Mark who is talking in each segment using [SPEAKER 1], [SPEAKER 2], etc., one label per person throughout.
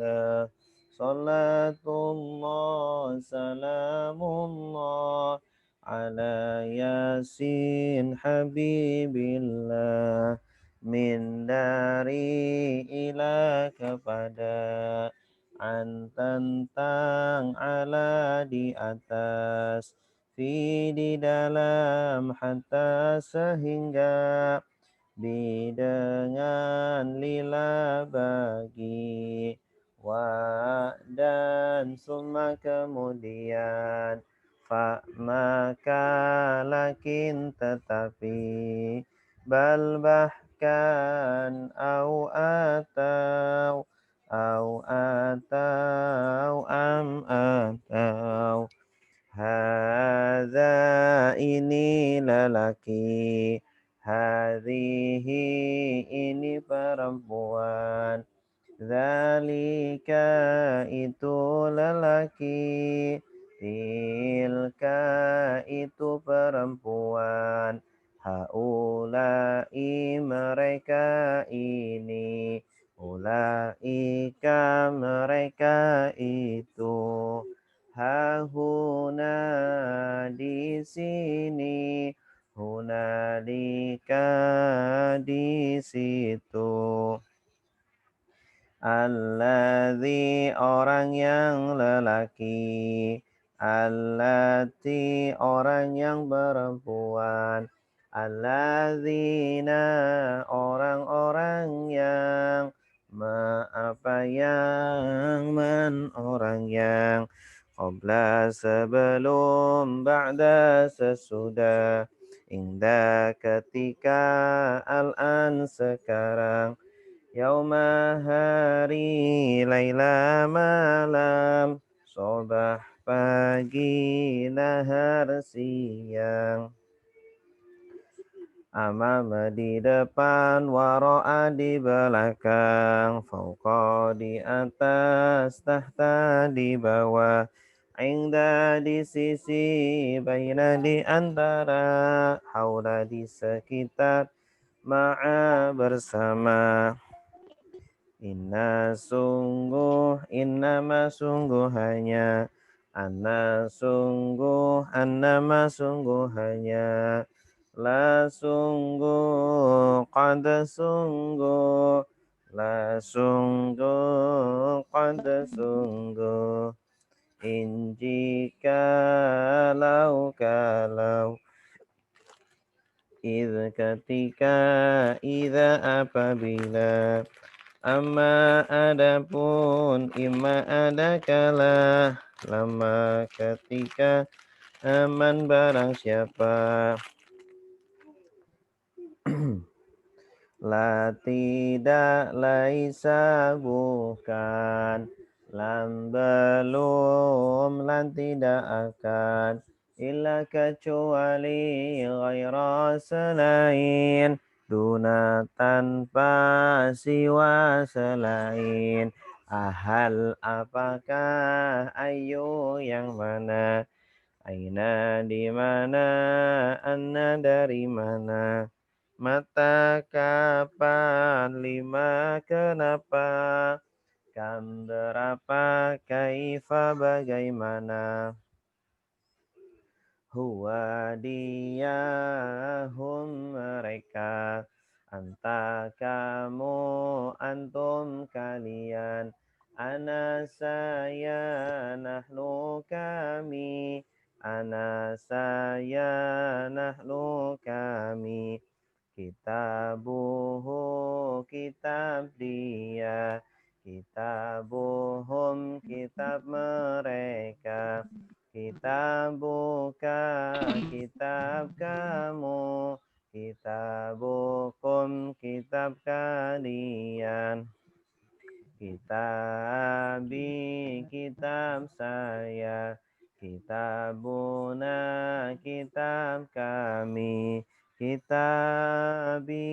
[SPEAKER 1] الله صلاة الله سلام الله على ياسين حبيب الله min dari ila kepada tentang ala di atas fi di dalam hatta sehingga bi dengan lila bagi wa dan summa kemudian fa maka lakin tetapi bal bahkan atau hadza ini lelaki hadhihi ini perempuan zalika itu lelaki tilka itu perempuan haulai mereka ini ulaika mereka itu hahuna di sini hunalika di situ alladzi orang yang lelaki allati orang yang perempuan alladzina orang-orang yang apa yang orang yang qabla sebelum ba'da sesudah inda ketika al-an sekarang yauma hari laila malam sobah pagi nahar siang amama di depan waro'a di belakang fauqa di atas tahta di bawah inda di sisi baina di antara haula di sekitar ma'a bersama innama sungguh hanya annama sungguh hanya la sungguh qad sungguh la sungguh qad sungguh in jika kalau ketika apabila amma adapun imma adakala lama ketika aman barang siapa la tidak laisa bukan lam belum lan tidak akan illa kecuali ghaira selain duna tanpa siwa selain ahal apakah ayu yang mana aina di mana anna dari mana mata kapan lima kenapa kam berapa kaifa bagaimana huwa dia hum mereka anta kamu antum kalian ana saya nahnu kami ana saya nahnu kami kitabuhu kitab dia kitabuhum kitab mereka kitabuka kitab kamu kitabukum kitab kalian kitabi kitab saya kitabuna kitab kami kitabi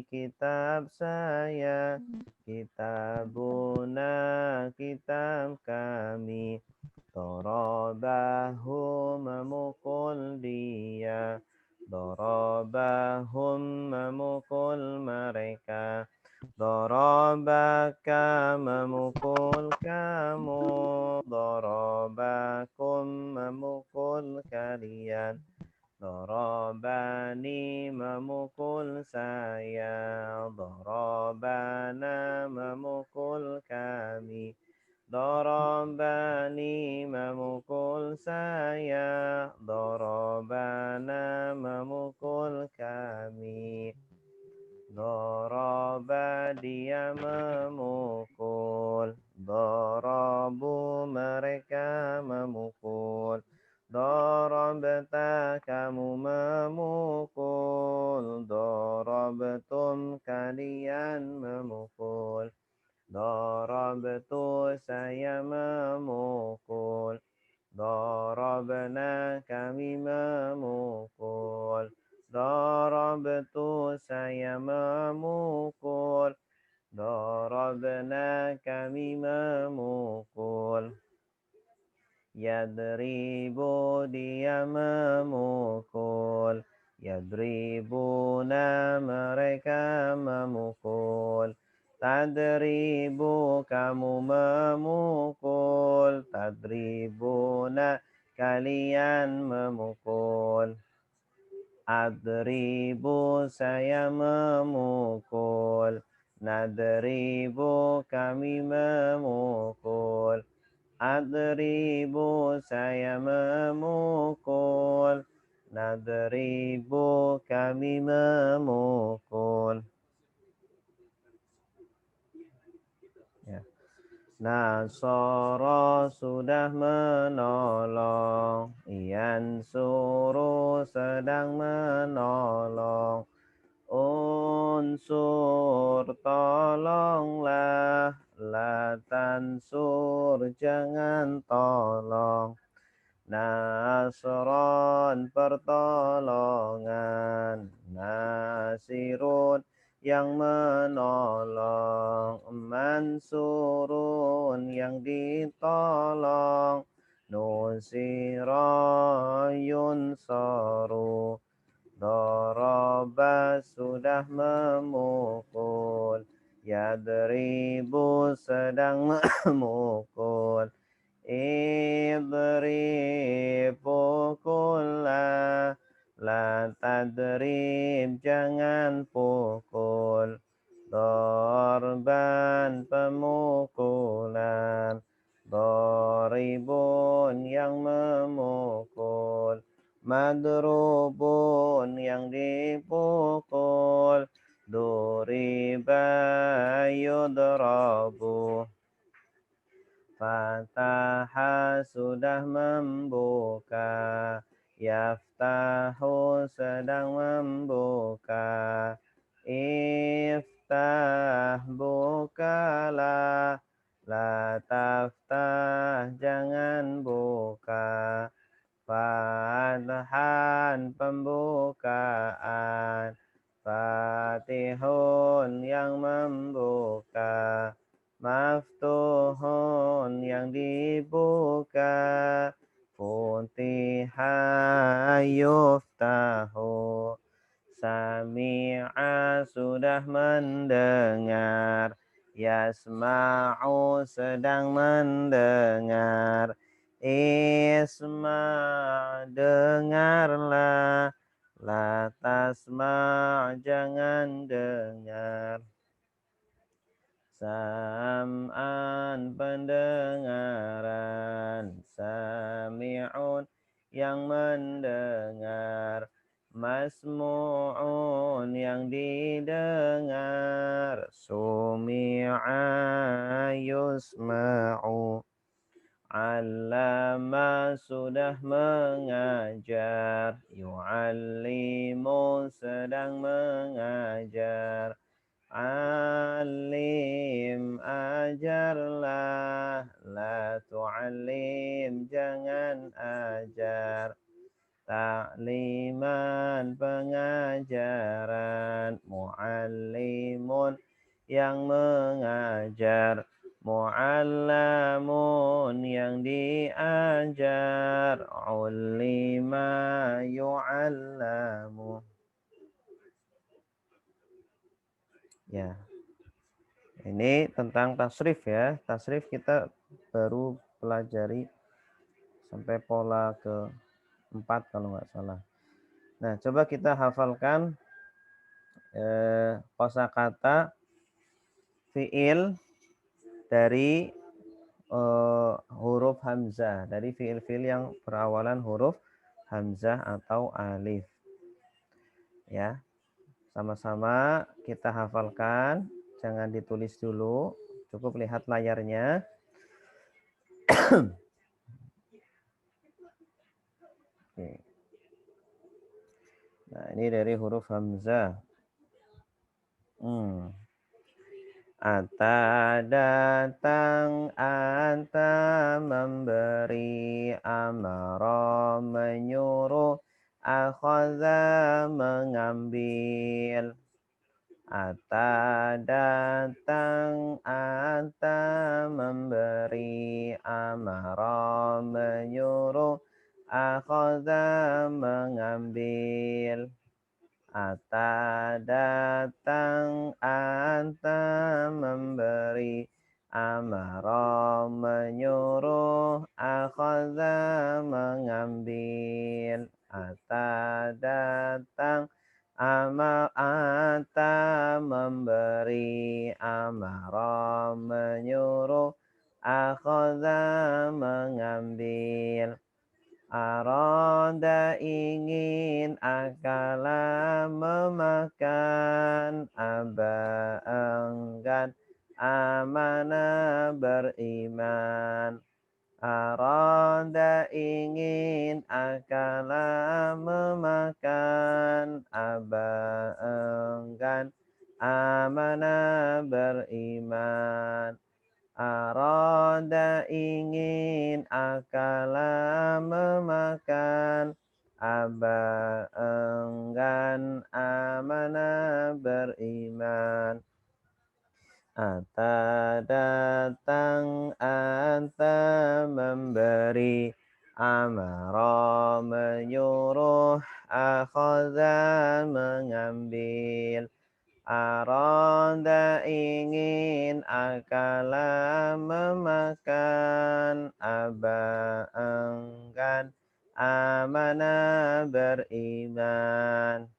[SPEAKER 1] kitab saya kitabuna kitab kami Dorobahu memukul dia Dorobahum memukul mereka Darabaka memukul kamu. Darabakum memukul kalian. Darabani memukul saya. Darabana memukul kami. Darabani memukul saya. Darabana memukul kami. Daraba dia memukul. Darabu mereka memukul. Darabta kamu memukul. Darabtum kalian memukul. Darabtu saya memukul. Darabna kami memukul. Darabtu saya memukul. Darabna kami memukul. Yadribu dia memukul. Yadribuna mereka memukul. Tadribu kamu memukul. Tadribuna kalian memukul. Adribu saya memukul. Nadribu kami memukul. Adribu saya memukul. Nadribu kami memukul. Ya. Nasara sudah menolong. Yansuru sedang menolong. Unsur tolonglah. La tansur jangan tolong. Nasron pertolongan. Nasirun yang menolong. Mansurun yang ditolong. Nusira yunsaru. Daraba sudah memukul. Yadribu sedang memukul. Idrib pukullah. La tadrib jangan pukul. Darban pemukulan. Daribun yang memukul. Madrubun yang dipukul. Duriba yudrabu. Fataha sudah membuka. Yaftahu sedang membuka. Iftah bukalah. La taftah jangan buka. Fathan pembukaan. Fatihun yang membuka. Maftuhun yang dibuka. Futiha yuftahu. Sami'a sudah mendengar. Yasma'u sedang mendengar. Isma' dengarlah. La tasma' jangan dengar. Sam'an pendengaran. Sami'un yang mendengar. Masmu'un yang didengar. Sumi'a yusma'u. Allama sudah mengajar. Yu'allimu sedang mengajar. Alim ajarlah. La tu'alim jangan ajar. Ta'liman pengajaran. Mu'allimun yang mengajar. Mu'allamun yang diajar. Ulima yu'allamu. Ya. Ini tentang tasrif ya. Tasrif kita baru pelajari sampai pola keempat kalau nggak salah. Nah, coba kita hafalkan kosakata fiil dari huruf hamzah, dari fiil-fiil yang berawalan huruf hamzah atau alif. Ya, sama-sama kita hafalkan, jangan ditulis dulu, cukup lihat layarnya. Oke. Nah, ini dari huruf hamzah. Ata datang, anta memberi, amara menyuruh, akhadha mengambil. Ata datang, anta memberi, amara menyuruh, akhadha mengambil. Ata datang, anta memberi, amara menyuruh, akhadha mengambil. Ata datang, anta memberi, amara menyuruh, akhadha mengambil. Arada ingin, akala memakan, aba enggan, amana beriman. Arada ingin, akala memakan, aba enggan, amana beriman. Arada ingin, akala memakan, aba enggan, amana beriman. Ata datang, anta memberi, amara menyuruh, akhadha mengambil. Arada ingin, akala memakan, aba enggan, amana beriman.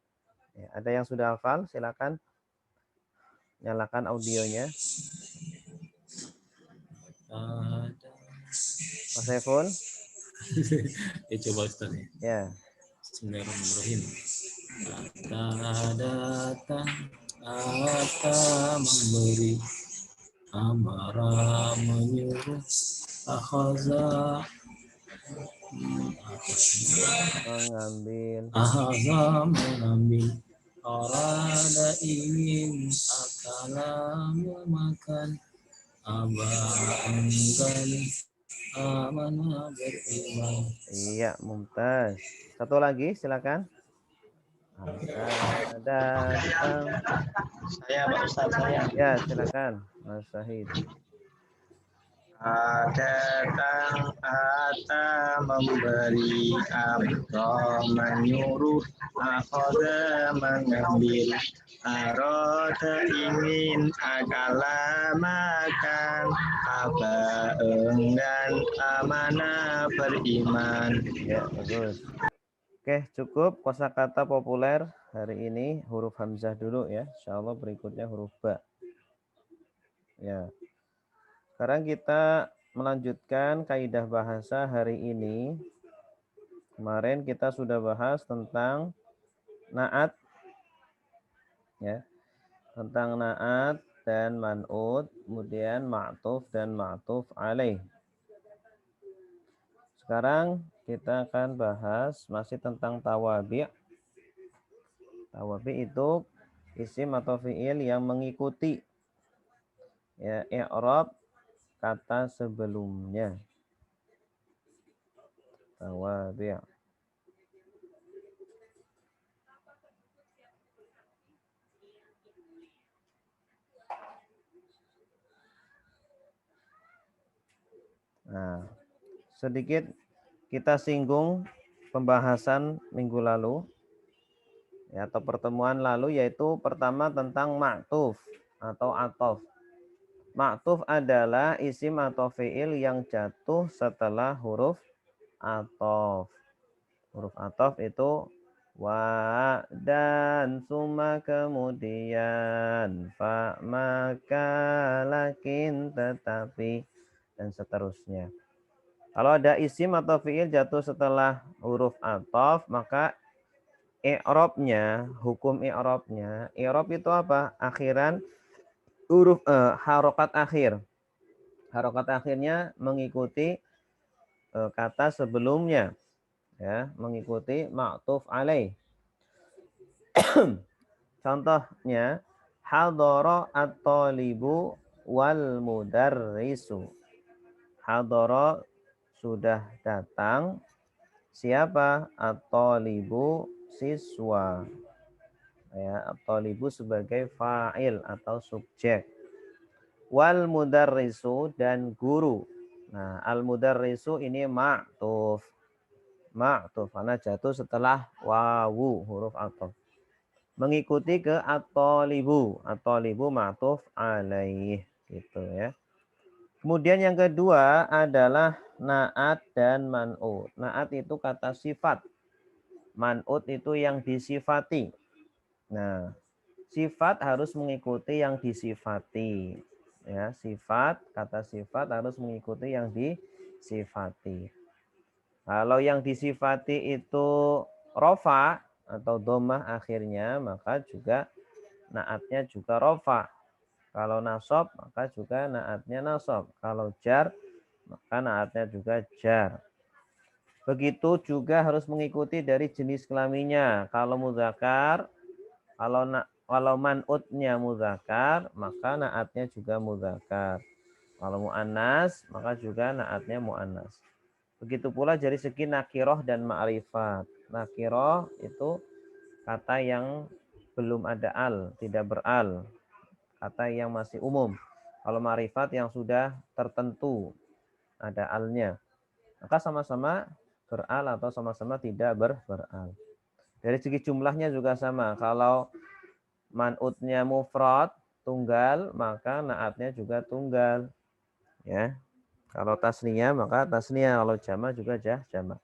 [SPEAKER 1] Ya, ada yang sudah hafal? Silakan nyalakan audionya. Mas Saiful?
[SPEAKER 2] Ya coba Ustaz ya.
[SPEAKER 1] Ya.
[SPEAKER 2] Bismillahirrahmanirrahim. Ata datang, ata memberi, amara menyuruh, akhaza
[SPEAKER 1] Mengambil.
[SPEAKER 2] mengambil. Arada ingin, akala memakan, aba enggan, amana beriman.
[SPEAKER 1] Iya, mumtaz. Satu lagi, silakan. Ata datang.
[SPEAKER 3] Saya Pak Ustaz, saya.
[SPEAKER 1] Ya, silakan, Mas Syahid.
[SPEAKER 3] Datang, ata memberi, amra menyuruh, akhoda mengambil. Arada ingin, akala makan, aba enggan, amana beriman.
[SPEAKER 1] Ya, bagus. Oke, cukup kosakata populer hari ini huruf hamzah dulu ya. Insyaallah berikutnya huruf ba. Ya. Sekarang kita melanjutkan kaidah bahasa hari ini. Kemarin kita sudah bahas tentang naat ya. Tentang naat dan man'ut, kemudian ma'tuf dan ma'tuf alaih. Sekarang kita akan bahas masih tentang tawabi'. Tawabi' itu isim atau fiil yang mengikuti ya i'rab kata sebelumnya. Tawabi'. Nah, sedikit kita singgung pembahasan minggu lalu ya, atau pertemuan lalu, yaitu pertama tentang ma'tuf atau atof. Ma'tuf adalah isim atau fi'il yang jatuh setelah huruf atof. Huruf atof itu wa dan summa kemudian fa maka lakin tetapi dan seterusnya. Kalau ada isim atau fi'il jatuh setelah huruf atof, maka i'rabnya, hukum i'rabnya, i'rab itu apa? Akhiran huruf harokat akhir. Harokat akhirnya mengikuti kata sebelumnya, ya, mengikuti ma'tuf alaih. Contohnya hadara at-talibu wal mudarrisu. Hadara sudah datang. Siapa? At-talibu siswa. Ya, at-talibu sebagai fa'il atau subjek. Wal mudarrisu dan guru. Nah, al mudarrisu ini ma'tuf. Ma'tuf karena jatuh setelah wawu huruf ataf. Mengikuti ke at-talibu. At-talibu ma'tuf alaih gitu ya. Kemudian yang kedua adalah na'at dan man'ut. Na'at itu kata sifat. Man'ut itu yang disifati. Nah, sifat harus mengikuti yang disifati. Ya, sifat, kata sifat harus mengikuti yang disifati. Kalau yang disifati itu rofa atau domah akhirnya, maka juga naatnya juga rofa. Kalau nasab, maka juga naatnya nasab. Kalau jar, maka naatnya juga jar. Begitu juga harus mengikuti dari jenis kelaminnya. Kalau mudzakkar, kalau man'utnya mudzakkar, maka naatnya juga mudzakkar. Kalau mu'annas, maka juga naatnya mu'annas. Begitu pula dari segi nakiroh dan ma'rifat. Nakiroh itu kata yang belum ada al, tidak beral. Kata yang masih umum. Kalau ma'rifat yang sudah tertentu, ada alnya. Maka sama-sama beral atau sama-sama tidak beral. Dari segi jumlahnya juga sama. Kalau man'utnya mufrad, tunggal, maka naatnya juga tunggal. Ya. Kalau tasniyah maka tasniyah, kalau jama juga jama.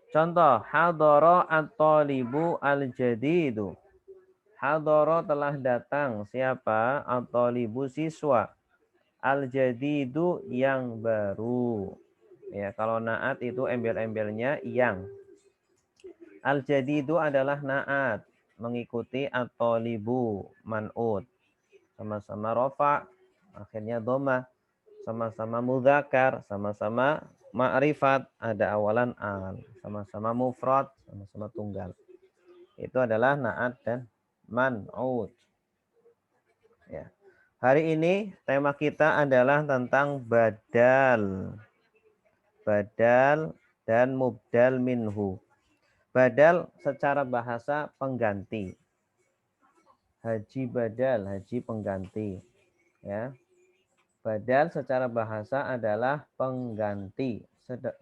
[SPEAKER 1] Contoh, hadara at-talibu al-jadidu. Hadara telah datang, siapa? At-talibu siswa. Al-jadidu yang baru. Ya, kalau naat itu embel-embelnya yang. Al-jadidu adalah naat, mengikuti at-talibu man'ut. Sama-sama rofa, akhirnya dhamma. Sama-sama mudzakkar, sama-sama ma'rifat, ada awalan al, sama-sama mufrad, sama-sama tunggal. Itu adalah na'at dan man'ut. Ya. Hari ini tema kita adalah tentang badal. Badal dan mubdal minhu. Badal secara bahasa pengganti. Haji badal, haji pengganti. Ya. Badal secara bahasa adalah pengganti.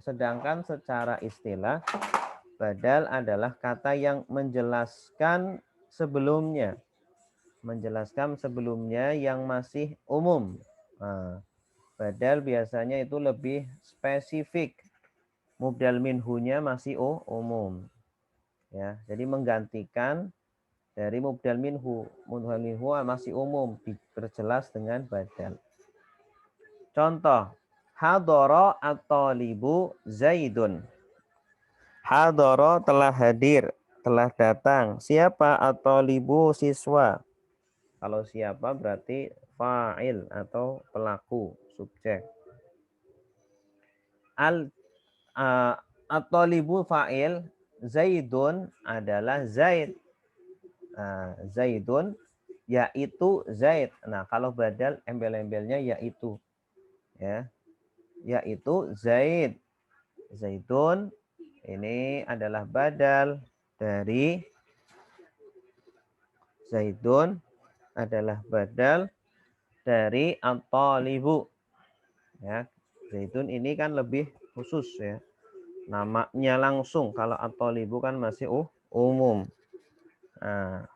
[SPEAKER 1] Sedangkan secara istilah, badal adalah kata yang menjelaskan sebelumnya. Menjelaskan sebelumnya yang masih umum. Nah, badal biasanya itu lebih spesifik. Mubdal minhunya masih umum. Ya, jadi menggantikan dari mubdal minhu. Mubdal minhu masih umum, diperjelas dengan badal. Contoh, hadara at-talibu Zaidun. Hadara telah hadir, telah datang. Siapa? At-talibu siswa. Kalau siapa berarti fa'il atau pelaku, subjek. At-talibu fa'il, Zaidun adalah Zaid. Zaidun yaitu Zaid. Nah, kalau badal embel-embelnya yaitu. Ya, yaitu Zaid. Zaidun ini adalah badal dari Zaidun adalah badal dari at-talibu. Ya, Zaidun ini kan lebih khusus ya. Namanya langsung, kalau at-talibu kan masih umum. Nah,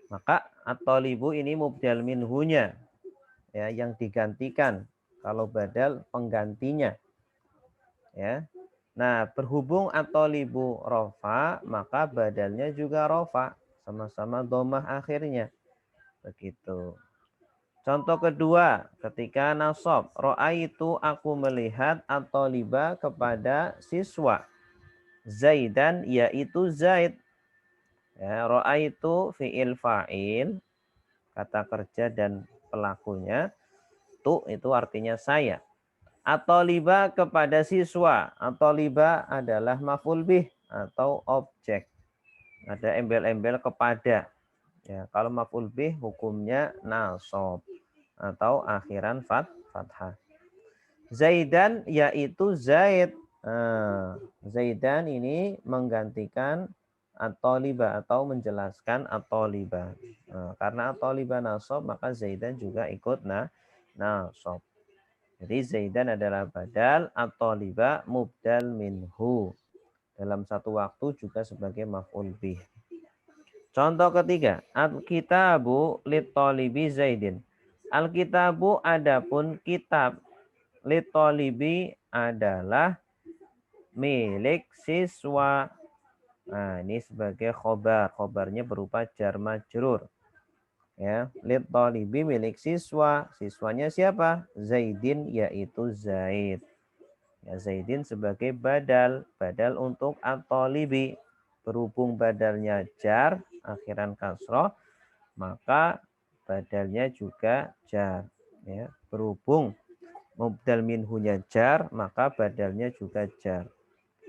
[SPEAKER 1] maka at-talibu ini mubdal minhunya. ya yang digantikan. Kalau badal penggantinya. Ya. Nah, berhubung atolibu rofa, maka badalnya juga rofa. Sama-sama domah akhirnya. Begitu. Contoh kedua, ketika nasab. Ro'aitu aku melihat atoliba kepada siswa. Zaidan yaitu Zaid. Ya, ro'aitu fi'il fa'il. Kata kerja dan pelakunya. Tu itu artinya saya. Atoliba kepada siswa. Atoliba adalah maf'ul bih atau objek. Ada embel-embel kepada. Ya, kalau maf'ul bih hukumnya nasab atau akhiran fathah. Zaidan yaitu Zaid. Nah, Zaidan ini menggantikan atoliba atau menjelaskan atoliba. Nah, karena atoliba nasab maka Zaidan juga ikut nasab. Jadi Zaidan adalah badal atau liba mubdal minhu. Dalam satu waktu juga sebagai maf'ul bih. Contoh ketiga, al-kitabu litolibi Zaidin. Al-kitabu adapun kitab litolibi adalah milik siswa. Nah, ini sebagai khobar. Khobarnya berupa jar majrur. Ya, lit talibi milik siswa. Siswanya siapa? Zaidin yaitu Zaid. Ya, Zaidin sebagai badal, badal untuk at-talibi. Berhubung badalnya jar, akhiran kasroh, maka badalnya juga jar. Ya, berhubung mubdal minhunya jar, maka badalnya juga jar.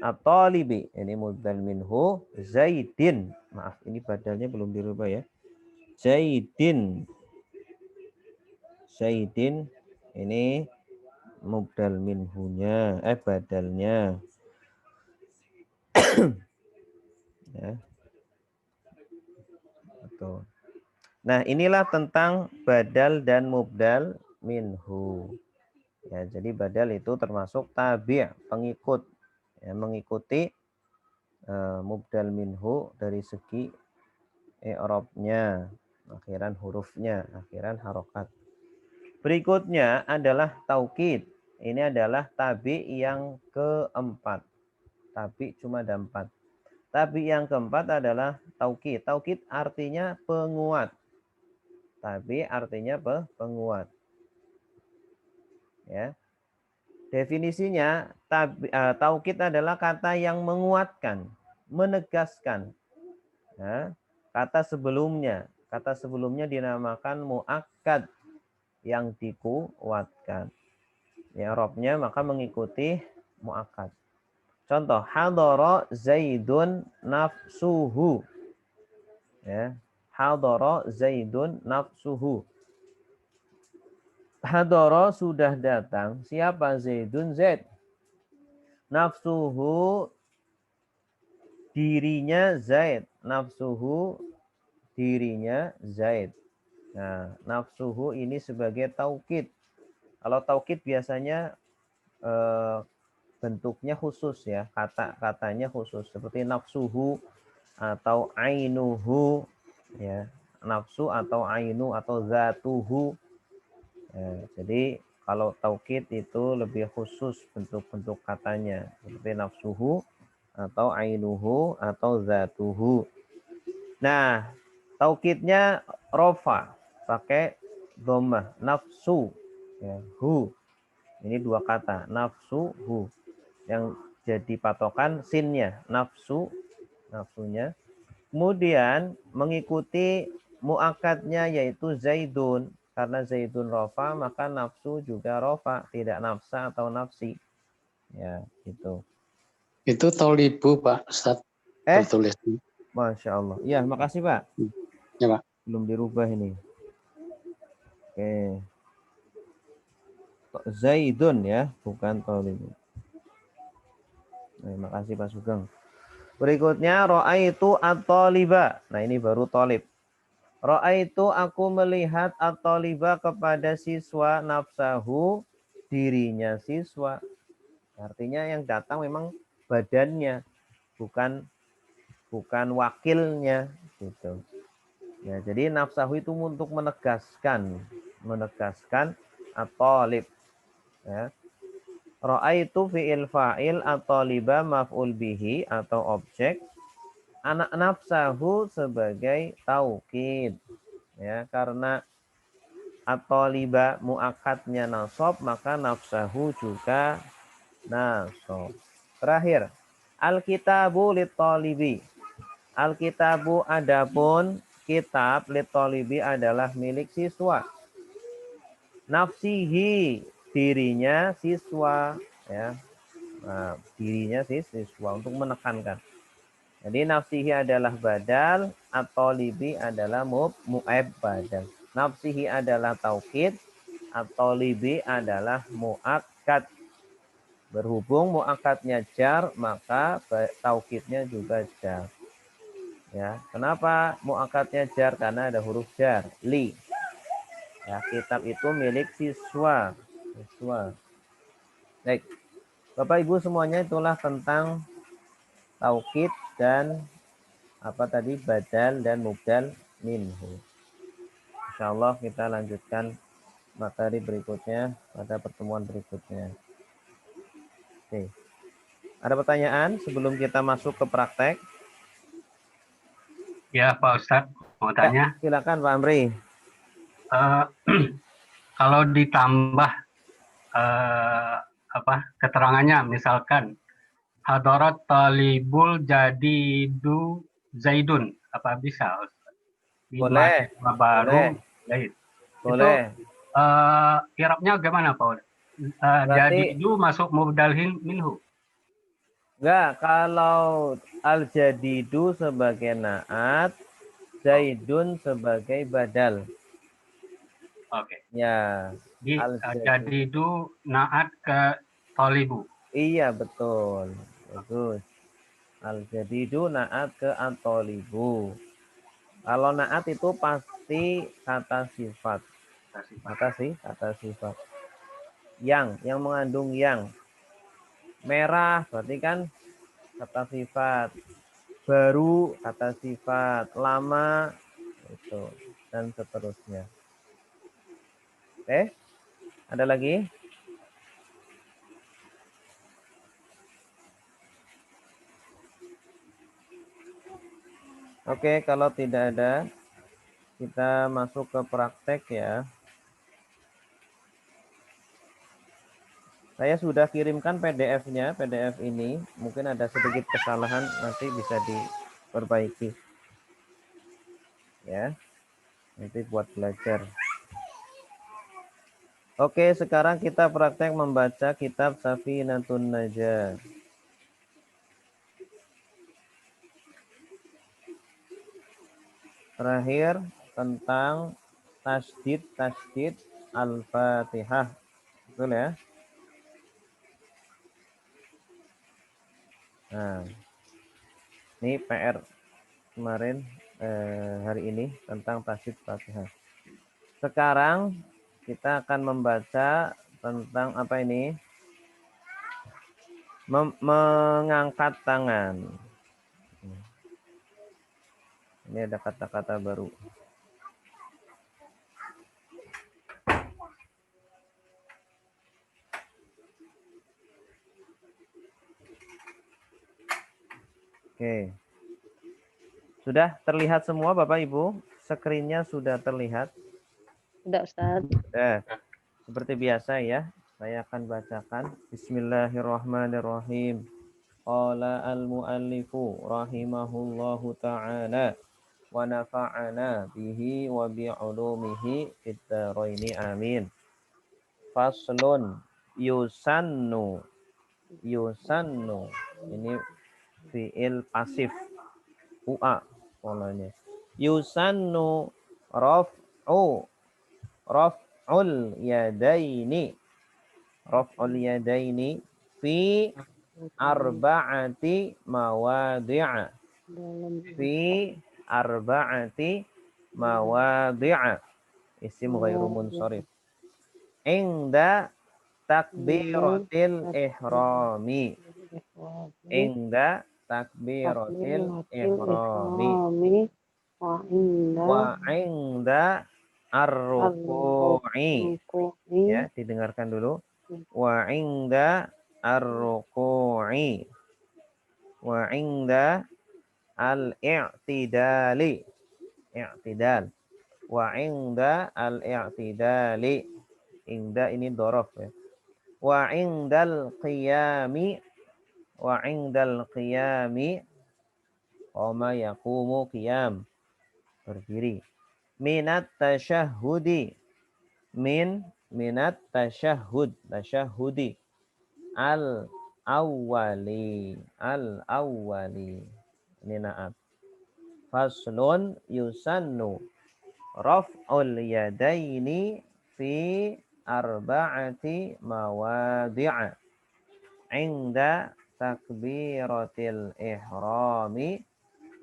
[SPEAKER 1] At-talibi, ini mubdal minhu Zaidin. Maaf, ini badalnya belum dirubah ya. Zaidin. Zaidin ini mubdal minhunya, badalnya. Ya. Betul. Nah, inilah tentang badal dan mubdal minhu. Ya, jadi badal itu termasuk tabi', pengikut. Ya, mengikuti mubdal minhu dari segi i'rabnya, akhiran hurufnya, akhiran harokat. Berikutnya adalah taukid. Ini adalah tabi yang keempat. Tabi cuma ada 4. Tabi yang keempat adalah taukid. Taukid artinya penguat. Tabi artinya penguat. Ya. Definisinya taukid adalah kata yang menguatkan, menegaskan. Ya. Kata sebelumnya dinamakan muakkad yang dikuatkan. Ya, robnya maka mengikuti muakkad. Contoh, hadara Zaidun nafsuhu. Ya, hadara Zaidun nafsuhu. Hadara sudah datang. Siapa Zaidun? Zaid. Nafsuhu dirinya Zaid. Nafsuhu dirinya Zaid. Nah, nafsuhu ini sebagai taukid. Kalau taukid biasanya bentuknya khusus ya, kata-katanya khusus seperti nafsuhu atau ainuhu ya, nafsu atau ainu atau zatuhu. Ya, jadi kalau taukid itu lebih khusus bentuk-bentuk katanya seperti nafsuhu atau ainuhu atau zatuhu. Nah, taukidnya rofa pakai dhammah nafsu ya, hu. Ini dua kata, nafsu, hu. Yang jadi patokan sinnya, nafsu, nafsunya. Kemudian mengikuti muakadnya yaitu Zaidun. Karena Zaidun rofa, maka nafsu juga rofa. Tidak nafsa atau nafsi. Ya, gitu.
[SPEAKER 2] Itu tolibu, Pak Ustaz. Tertulis.
[SPEAKER 1] Masya Allah. Ya, makasih Pak.
[SPEAKER 2] Ya, Pak.
[SPEAKER 1] Belum dirubah ini. Oke. Zaidun ya, bukan tolibu. Terima kasih Pak Sugeng. Berikutnya ro'aitu at-taliba. Nah, ini baru tolib. Ro'aitu aku melihat at-taliba kepada siswa nafsahu dirinya siswa. Artinya yang datang memang badannya, bukan wakilnya gitu. Ya, jadi nafsahu itu untuk menegaskan menegaskan at-talib. Ya. Ra'aitu fi'il fa'il at-taliba maf'ul bihi atau objek, anak nafsahu sebagai taukid. Ya, karena at-taliba muakkadnya nasab, maka nafsahu juga nasab. Terakhir, al-kitabu lit-talibi. Al-kitabu adapun kitab lit-talibi adalah milik siswa. Nafsihi dirinya siswa, ya. Nah, dirinya siswa untuk menekankan. Jadi nafsihi adalah badal, at-talibi adalah mu'ab badal. Nafsihi adalah taukid, at-talibi adalah muakkad. Berhubung muakkadnya jar, maka taukidnya juga jar. Ya, kenapa muakkadnya jar? Karena ada huruf jar, li. Ya, kitab itu milik siswa. Baik. Bapak Ibu semuanya, itulah tentang taukid dan apa tadi, badal dan mubdal minhu. Insyaallah kita lanjutkan materi berikutnya pada pertemuan berikutnya. Oke. Ada pertanyaan sebelum kita masuk ke praktek?
[SPEAKER 4] Ya, Pak Ustadz, mau tanya.
[SPEAKER 1] Ya, silakan Pak Amri.
[SPEAKER 4] Kalau ditambah keterangannya, misalkan hadarat talibul jadidu zaidun, apa bisa?
[SPEAKER 1] Boleh.
[SPEAKER 4] Baru Zaid.
[SPEAKER 1] Boleh.
[SPEAKER 4] Itu i'rabnya gimana, Pak?
[SPEAKER 1] Berarti
[SPEAKER 4] Jadidu masuk mubdal minhu.
[SPEAKER 1] enggak, kalau al-jadidu sebagai naat, zaidun sebagai badal.
[SPEAKER 4] Oke.
[SPEAKER 1] Ya,
[SPEAKER 4] Di jadidu naat ke talibu.
[SPEAKER 1] Iya, betul. Bagus. Al-jadidu naat ke at-talibu. Kalau naat itu pasti kata sifat. Kata sifat. Yang mengandung yang. Merah berarti kan kata sifat. Baru kata sifat. Lama itu dan seterusnya. Oke? Ada lagi? Oke, kalau tidak ada, kita masuk ke praktek ya. Saya sudah kirimkan PDF-nya, PDF ini. Mungkin ada sedikit kesalahan, nanti bisa diperbaiki. Ya, nanti buat belajar. Oke, sekarang kita praktek membaca kitab Safinatun Najah. Terakhir tentang tasdid Al-Fatihah. Betul ya? Nah, ini PR kemarin hari ini tentang tasdid Fatihah. Sekarang kita akan membaca tentang apa ini? Mengangkat tangan. Ini ada kata-kata baru. Oke. Sudah terlihat semua Bapak Ibu? Screen-nya sudah terlihat?
[SPEAKER 5] Sudah, Ustaz.
[SPEAKER 1] Sudah. Seperti biasa ya, saya akan bacakan. Bismillahirrahmanirrahim. Qala al-muallifu rahimahullahu ta'ala wa nafa'ana bihi wa bi'ulumihi fid dharaini amin. Faslun yusannu. Ini fi'il pasif. UA polanya. Yusannu raf'ul yadaini. Raf'ul yadaini fi arba'ati mawadhi'a. Fi arba'ati mawadhi'a. Isim ghairu munsharif. Inda takbiratil ihrami. Inda takbiratil ihrami. Wa inda ar-ruku'i.
[SPEAKER 5] Ar-ruku'i.
[SPEAKER 1] Ya, didengarkan dulu. Wa inda ar-ruku'i. Wa inda al-i'tidali. I'tidal. Wa inda al-i'tidali. Inda ini dorof ya. Wa indal qiyami. Wa indal qiyami. Qama yaqumu qiyam. Berdiri. Minat tasyahudi. Minat tasyahud. Tasyahudi. Al-awwali. Al-awwali. Ini naat. Faslun yusannu raf'ul yadaini fi arba'ati mawadi'a inda takbiratil ihrami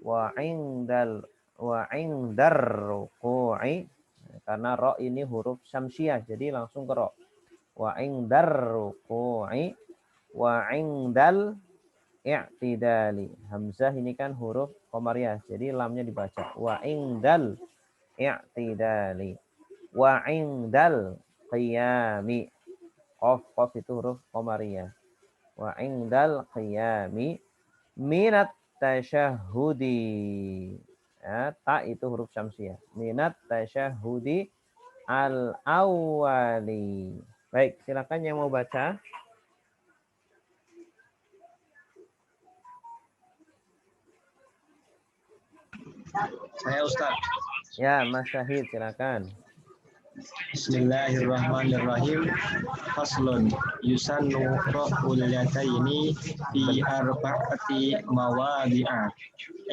[SPEAKER 1] wa indar ruku'i, karena ro ini huruf syamsiah jadi langsung ke ro. Wa indar ruku'i wa indal i'tidali. Hamzah ini kan huruf qamariyah jadi lamnya dibaca. Wa indal i'tidali. Wa indal qiyami. Qaf itu huruf qamariyah. Wa indal qiyami minat tasyahudi. Ya, ta itu huruf syamsiah. Minat tasyahudi al-awwali. Baik, silakan yang mau baca.
[SPEAKER 3] Saya Ustaz.
[SPEAKER 1] Ya, Mas Syahid silakan.
[SPEAKER 3] Bismillahirrahmanirrahim. Faslun yusannu raf'ul yadaini fi arba'ati mawadi'a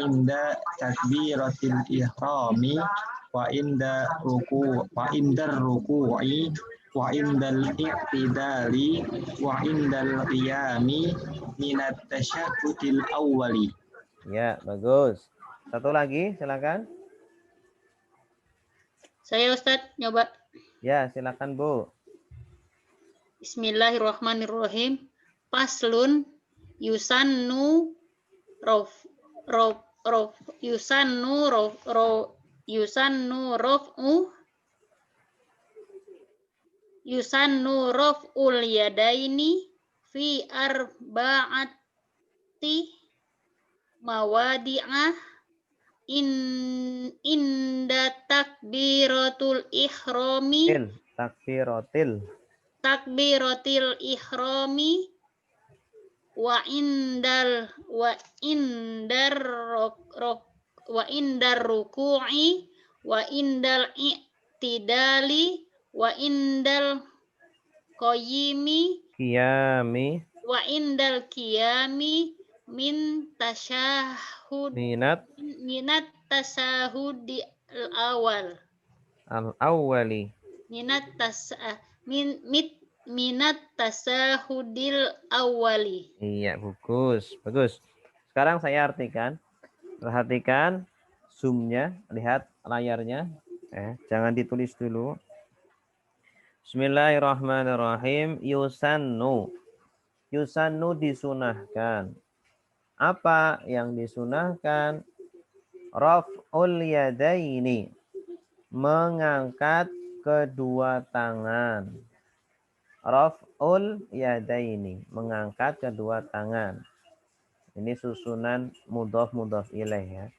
[SPEAKER 3] inda takbiratil ihrami wa inda ruku'i wa indal i'tidali wa indal qiyami minat tasyahhudil awwali.
[SPEAKER 1] Ya, bagus. Satu lagi silakan.
[SPEAKER 6] Saya Ustadz nyoba.
[SPEAKER 1] Ya, silakan Bu.
[SPEAKER 6] Bismillahirrahmanirrahim. Paslun yusannu rof yusannu raf'ul yadaini fi arba'ati mawadi'ah inda takbiratul ihrami takbiratil ihrami wa indar ruku'i wa indal i'tidali wa indal qiyami wa indal qiyami minat tasahudi al-awwal.
[SPEAKER 1] Al-awwali.
[SPEAKER 6] Minat tasahudil awwali.
[SPEAKER 1] Iya, bagus. Bagus. Sekarang saya artikan. Perhatikan zoom-nya, lihat layarnya. Jangan ditulis dulu. Bismillahirrahmanirrahim. Yusannu. Yusannu disunahkan. Apa yang disunahkan? Raf'ul yadaini. Mengangkat kedua tangan. Raf'ul yadaini. Mengangkat kedua tangan. Ini susunan mudhaf ilaih ya.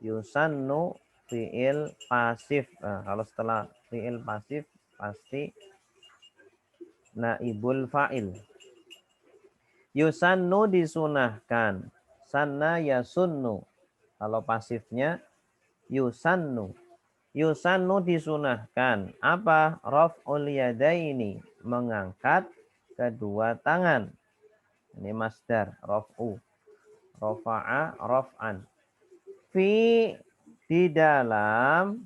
[SPEAKER 1] Yusannu fi'il pasif. Nah, kalau setelah fi'il pasif pasti naibul fa'il. Yusannu disunahkan. Sanna yasunnu. Kalau pasifnya yusannu. Yusannu disunahkan. Apa? Raf'ul yadaini. Mengangkat kedua tangan. Ini masdar. Raf'u. Rafa'a raf'an. Fi di dalam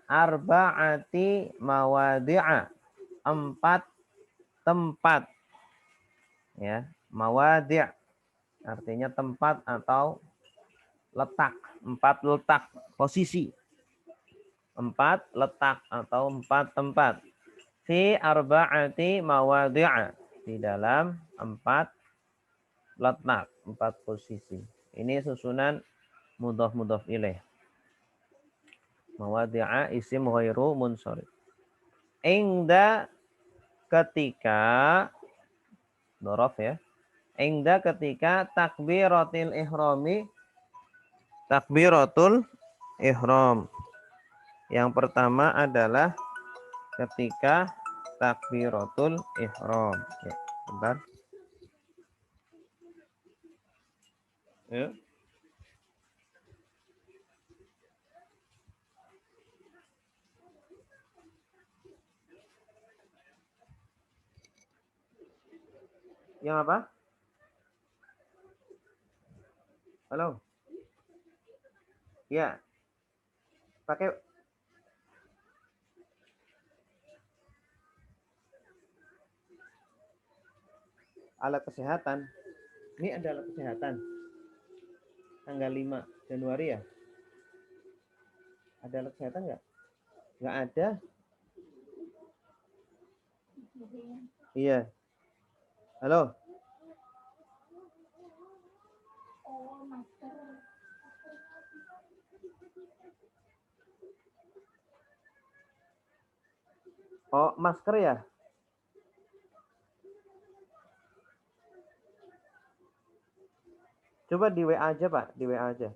[SPEAKER 1] arba'ati mawadi'a. 4 tempat. Ya, mawadi' artinya tempat atau letak. 4 letak, posisi. 4 letak atau 4 tempat. Fi arba'ati mawadi'a. Di dalam 4 letak, 4 posisi. Ini susunan mudhaf ilaih. Mawadi'a isim ghairu munsharif. Ingda ketika dhorof ya. Ingda ketika takbiratul ihrami, takbiratul ihram. Yang pertama adalah ketika takbiratul ihram. Ya, bentar. Ya. Yang apa? Halo? Ya. Pakai alat kesehatan. Ini ada alat kesehatan. Tanggal 5 Januari ya? Ada alat kesehatan nggak? Nggak ada. Iya. Halo? Oh, masker ya? Coba di WA aja, Pak. Di WA aja.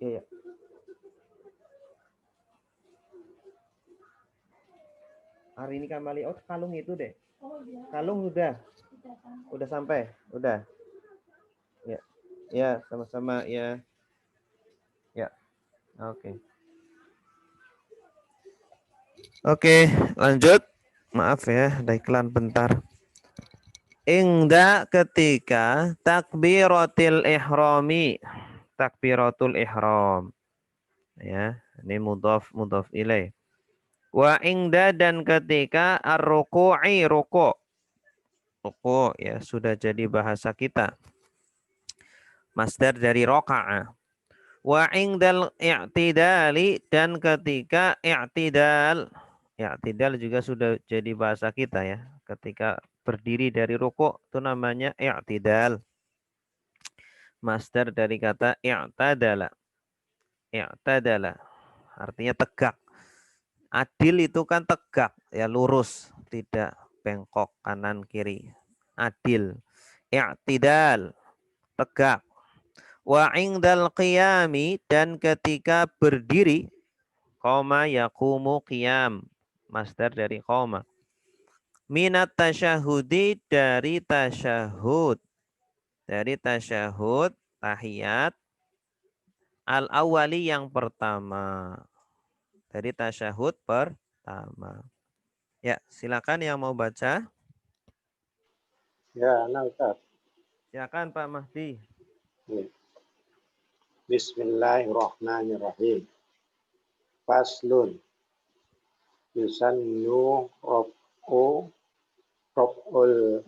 [SPEAKER 1] Iya, iya. Hari ini kembali. Oh, kalung itu deh. Kalung udah. Udah sampai. Udah. Ya. Ya, sama-sama ya. Ya. Oke. Oke, lanjut. Maaf ya, ada iklan bentar. Ingda ketika takbiratul ihrami. Takbiratul ihram. Ya, ini mudhaf ilaih. Wa ingda dan ketika ar-ruku'i ruku'. Ruku' ya sudah jadi bahasa kita. Masdar dari raka'a. Wa ingdal i'tidali dan ketika i'tidal. I'tidal juga sudah jadi bahasa kita ya. Ketika berdiri dari ruku' itu namanya i'tidal. Masdar dari kata i'tadala. I'tadala artinya tegak. Adil itu kan tegak, ya lurus, tidak bengkok kanan kiri. Adil. I'tidal, tegak. Wa indal qiyami dan ketika berdiri, qoma yaqumu qiyam. Masdar dari qoma. Minat tasyahudi dari tasyahud. Dari tasyahud, tahiyat. Al-awwali yang pertama. Dari tasyahud pertama. Ya, silakan yang mau baca.
[SPEAKER 2] Ya, nah Ustaz.
[SPEAKER 1] Silakan Pak Mahdi.
[SPEAKER 2] Bismillahirrahmanirrahim. Faslun. Yusannu raf'ul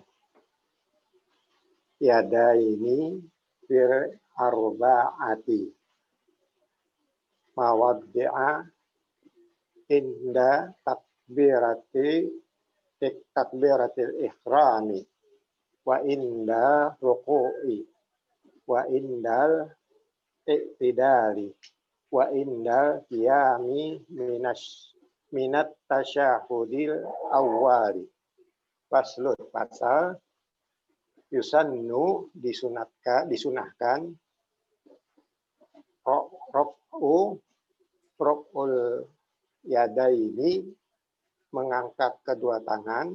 [SPEAKER 2] yadaini fir arba'ati. Mawaddi'a inda takbiratil ihrami wa inda ruku'i wa indal i'tidali wa indal qiyami minat tasyahudil awwali. Faslun pasal yusannu disunahkan raf'ul yadaini mengangkat kedua tangan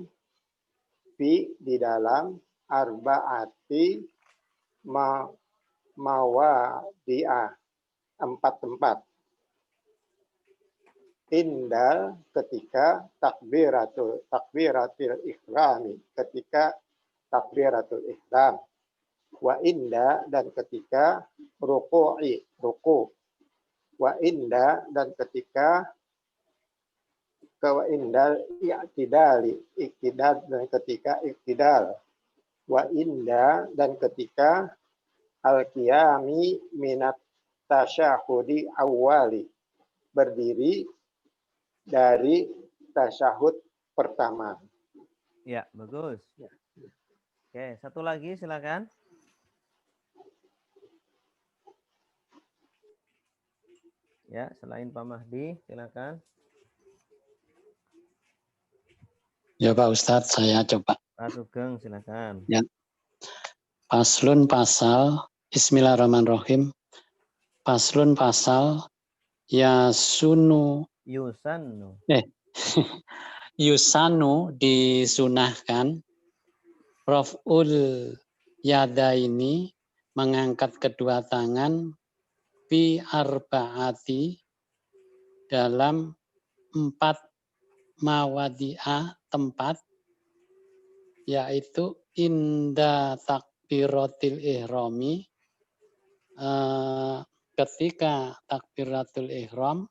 [SPEAKER 2] di dalam arba'ati mawadi'ah 4 tempat. Indal ketika takbiratul ihrami, ketika takbiratul ihram. Wa inda dan ketika ruku'. Wa inda dan ketika wa indal iktidal dan ketika iktidal. Wa inda dan ketika al-qiyami minat tasyahudi awwali, berdiri dari tasyahud pertama.
[SPEAKER 1] Ya, bagus. Oke, satu lagi silakan. Ya, selain Pak Mahdi, silakan.
[SPEAKER 7] Ya Pak Ustadz, saya coba.
[SPEAKER 1] Pak Sugeng, silakan.
[SPEAKER 7] Ya. Paslun pasal, Bismillahirrahmanirrahim. Paslun pasal,
[SPEAKER 1] Yusanu.
[SPEAKER 7] Yusanu disunahkan. Raf'ul yadaini, mengangkat kedua tangan. Fi arba'ati, dalam 4 mawadi'ah, tempat, yaitu inda takbiratil ihrami, ketika takbiratul ihram,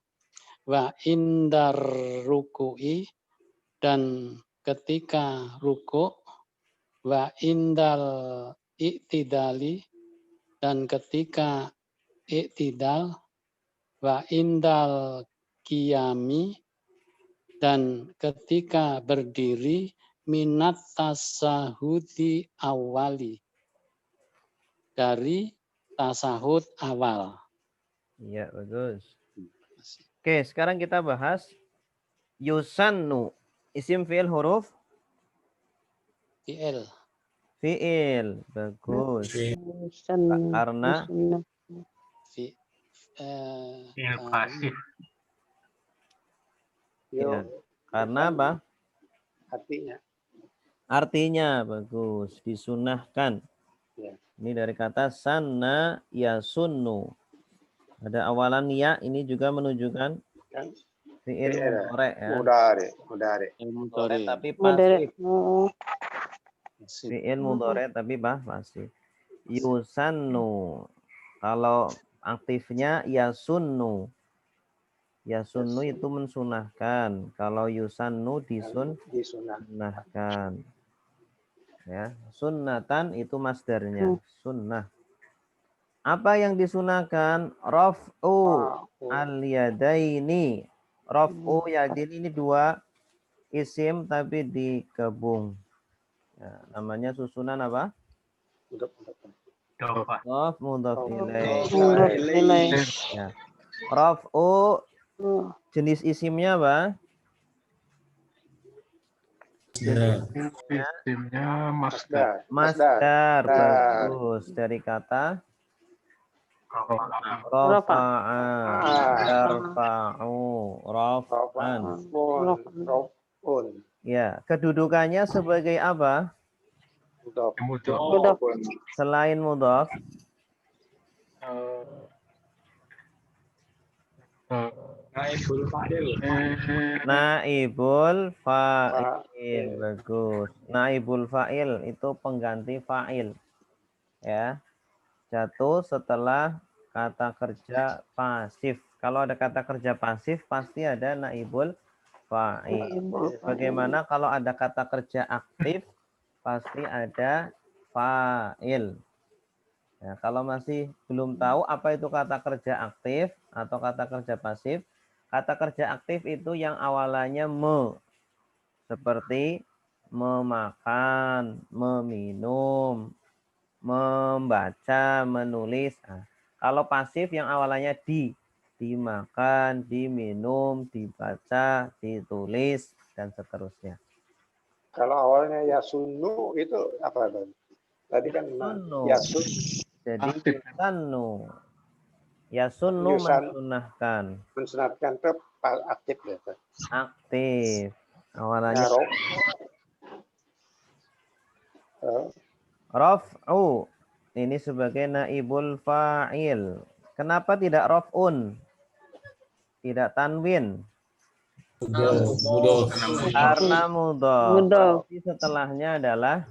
[SPEAKER 7] wa indar ruku'i, dan ketika ruku', wa indal i'tidali, dan ketika i'tidal, wa indal qiyami, dan ketika berdiri, minat tasahudi awali, dari tasahud awal.
[SPEAKER 1] Iya, bagus. Oke, sekarang kita bahas yusannu. Isim fi'il huruf?
[SPEAKER 7] Fi'il.
[SPEAKER 1] Fi'il. Bagus.
[SPEAKER 5] Sunnah.
[SPEAKER 1] Karena
[SPEAKER 5] Sunnah.
[SPEAKER 4] Fi'il pasif.
[SPEAKER 1] ya. Karena apa?
[SPEAKER 2] Artinya.
[SPEAKER 1] Artinya bagus, disunahkan.
[SPEAKER 2] Ya.
[SPEAKER 1] Ini dari kata sanna yasunnu. Ada awalan ya, ini juga menunjukkan
[SPEAKER 2] Kan?
[SPEAKER 1] fi'il mudhari ya.
[SPEAKER 2] Mudhari.
[SPEAKER 1] Mudhari tapi
[SPEAKER 5] Moderat.
[SPEAKER 1] pasif. Fi'il mudhari tapi pasif. Yusannu. Kalau aktifnya yasunnu. Yasunnu itu mensunahkan. Kalau yusannu disunahkan. Ya, sunnatan itu masdarnya, sunnah. Apa yang disunahkan? Raf'u al-yadaini. Raf'u yadaini ini 2 isim tapi digabung. Ya, namanya susunan apa? Mudhaf mudhaf ilaih. Ya. Raf'u jenis isimnya apa?
[SPEAKER 8] Isimnya masdar.
[SPEAKER 1] Masdar. Bagus. Dari kata rafa'a, yarfa'u, raf'an. Ya, kedudukannya sebagai apa?
[SPEAKER 8] Mudhaf.
[SPEAKER 1] Selain mudhaf.
[SPEAKER 3] Naibul fa'il.
[SPEAKER 1] Naibul fa'il. Bagus. Naibul fa'il itu pengganti fa'il. Ya. Jatuh setelah kata kerja pasif. Kalau ada kata kerja pasif pasti ada naibul fa'il. Bagaimana kalau ada kata kerja aktif pasti ada fa'il. Ya, kalau masih belum tahu apa itu kata kerja aktif atau kata kerja pasif, kata kerja aktif itu yang awalannya me, seperti memakan, meminum, membaca, menulis. Nah, kalau pasif yang awalannya dimakan, diminum, dibaca, ditulis, dan seterusnya.
[SPEAKER 2] Kalau awalnya yasunnu itu apa Bang? Tadi kan yasun.
[SPEAKER 1] Jadi yusannu. Yasunnu mensunahkan.
[SPEAKER 2] Mensunahkan itu aktif ya.
[SPEAKER 1] Aktif. Awalannya raf'u. Ini sebagai naibul fa'il. Kenapa tidak raf'un? Tidak tanwin. Karena mudhaf. Setelahnya adalah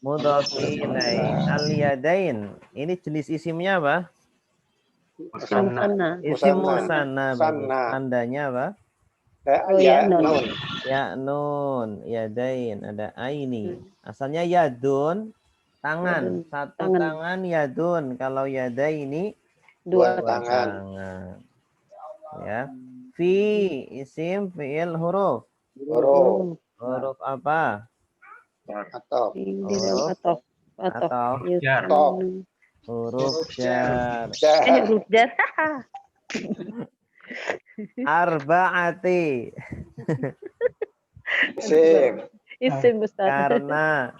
[SPEAKER 1] mudhaf ilaih. Al-yadain. Ini jenis isimnya apa?
[SPEAKER 5] Musanna.
[SPEAKER 1] Isim musanna. Tandanya apa?
[SPEAKER 2] Ya nun.
[SPEAKER 1] Ya nun. Yadain. Ada aini. Asalnya yadun. Tangan. Satu tangan yadun. Kalau yadaini 2 tangan. Ya. Fi isim fi'il huruf. Huruf apa?
[SPEAKER 2] Atau
[SPEAKER 1] Huruf jar.
[SPEAKER 5] Huruf jar.
[SPEAKER 1] Arba'ati.
[SPEAKER 2] Isim.
[SPEAKER 5] Isim Ustaz.
[SPEAKER 1] Karena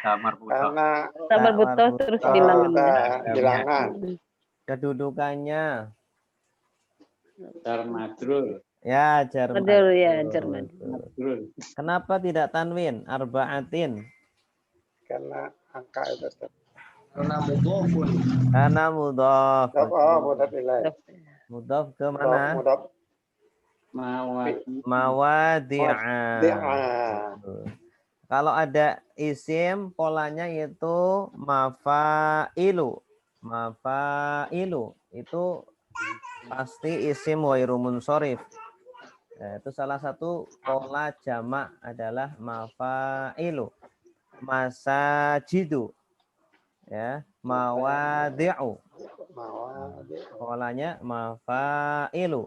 [SPEAKER 2] Karena
[SPEAKER 5] Samar butuh terus bilangannya.
[SPEAKER 2] bilangan.
[SPEAKER 1] Kedudukannya.
[SPEAKER 7] Jar majrur.
[SPEAKER 1] Ya, jar
[SPEAKER 5] Majrur, ya,
[SPEAKER 1] majrur.
[SPEAKER 5] jar majrur.
[SPEAKER 7] Majrur.
[SPEAKER 1] Kenapa tidak tanwin? Arba'atin.
[SPEAKER 2] Karena angka itu.
[SPEAKER 3] Karena mudhofun.
[SPEAKER 1] Karena mudhaf.
[SPEAKER 2] Mudhaf ilaih.
[SPEAKER 1] Mudhaf ke mana?
[SPEAKER 2] Mudhaf.
[SPEAKER 1] Mawadi'a.
[SPEAKER 2] Dia.
[SPEAKER 1] Kalau ada isim, polanya itu mafailu. Mafailu itu pasti isim ghairu munsharif. Nah, itu salah satu pola jamak adalah mafailu. Masajidu. Ya, mawadi'u. Polanya mafailu.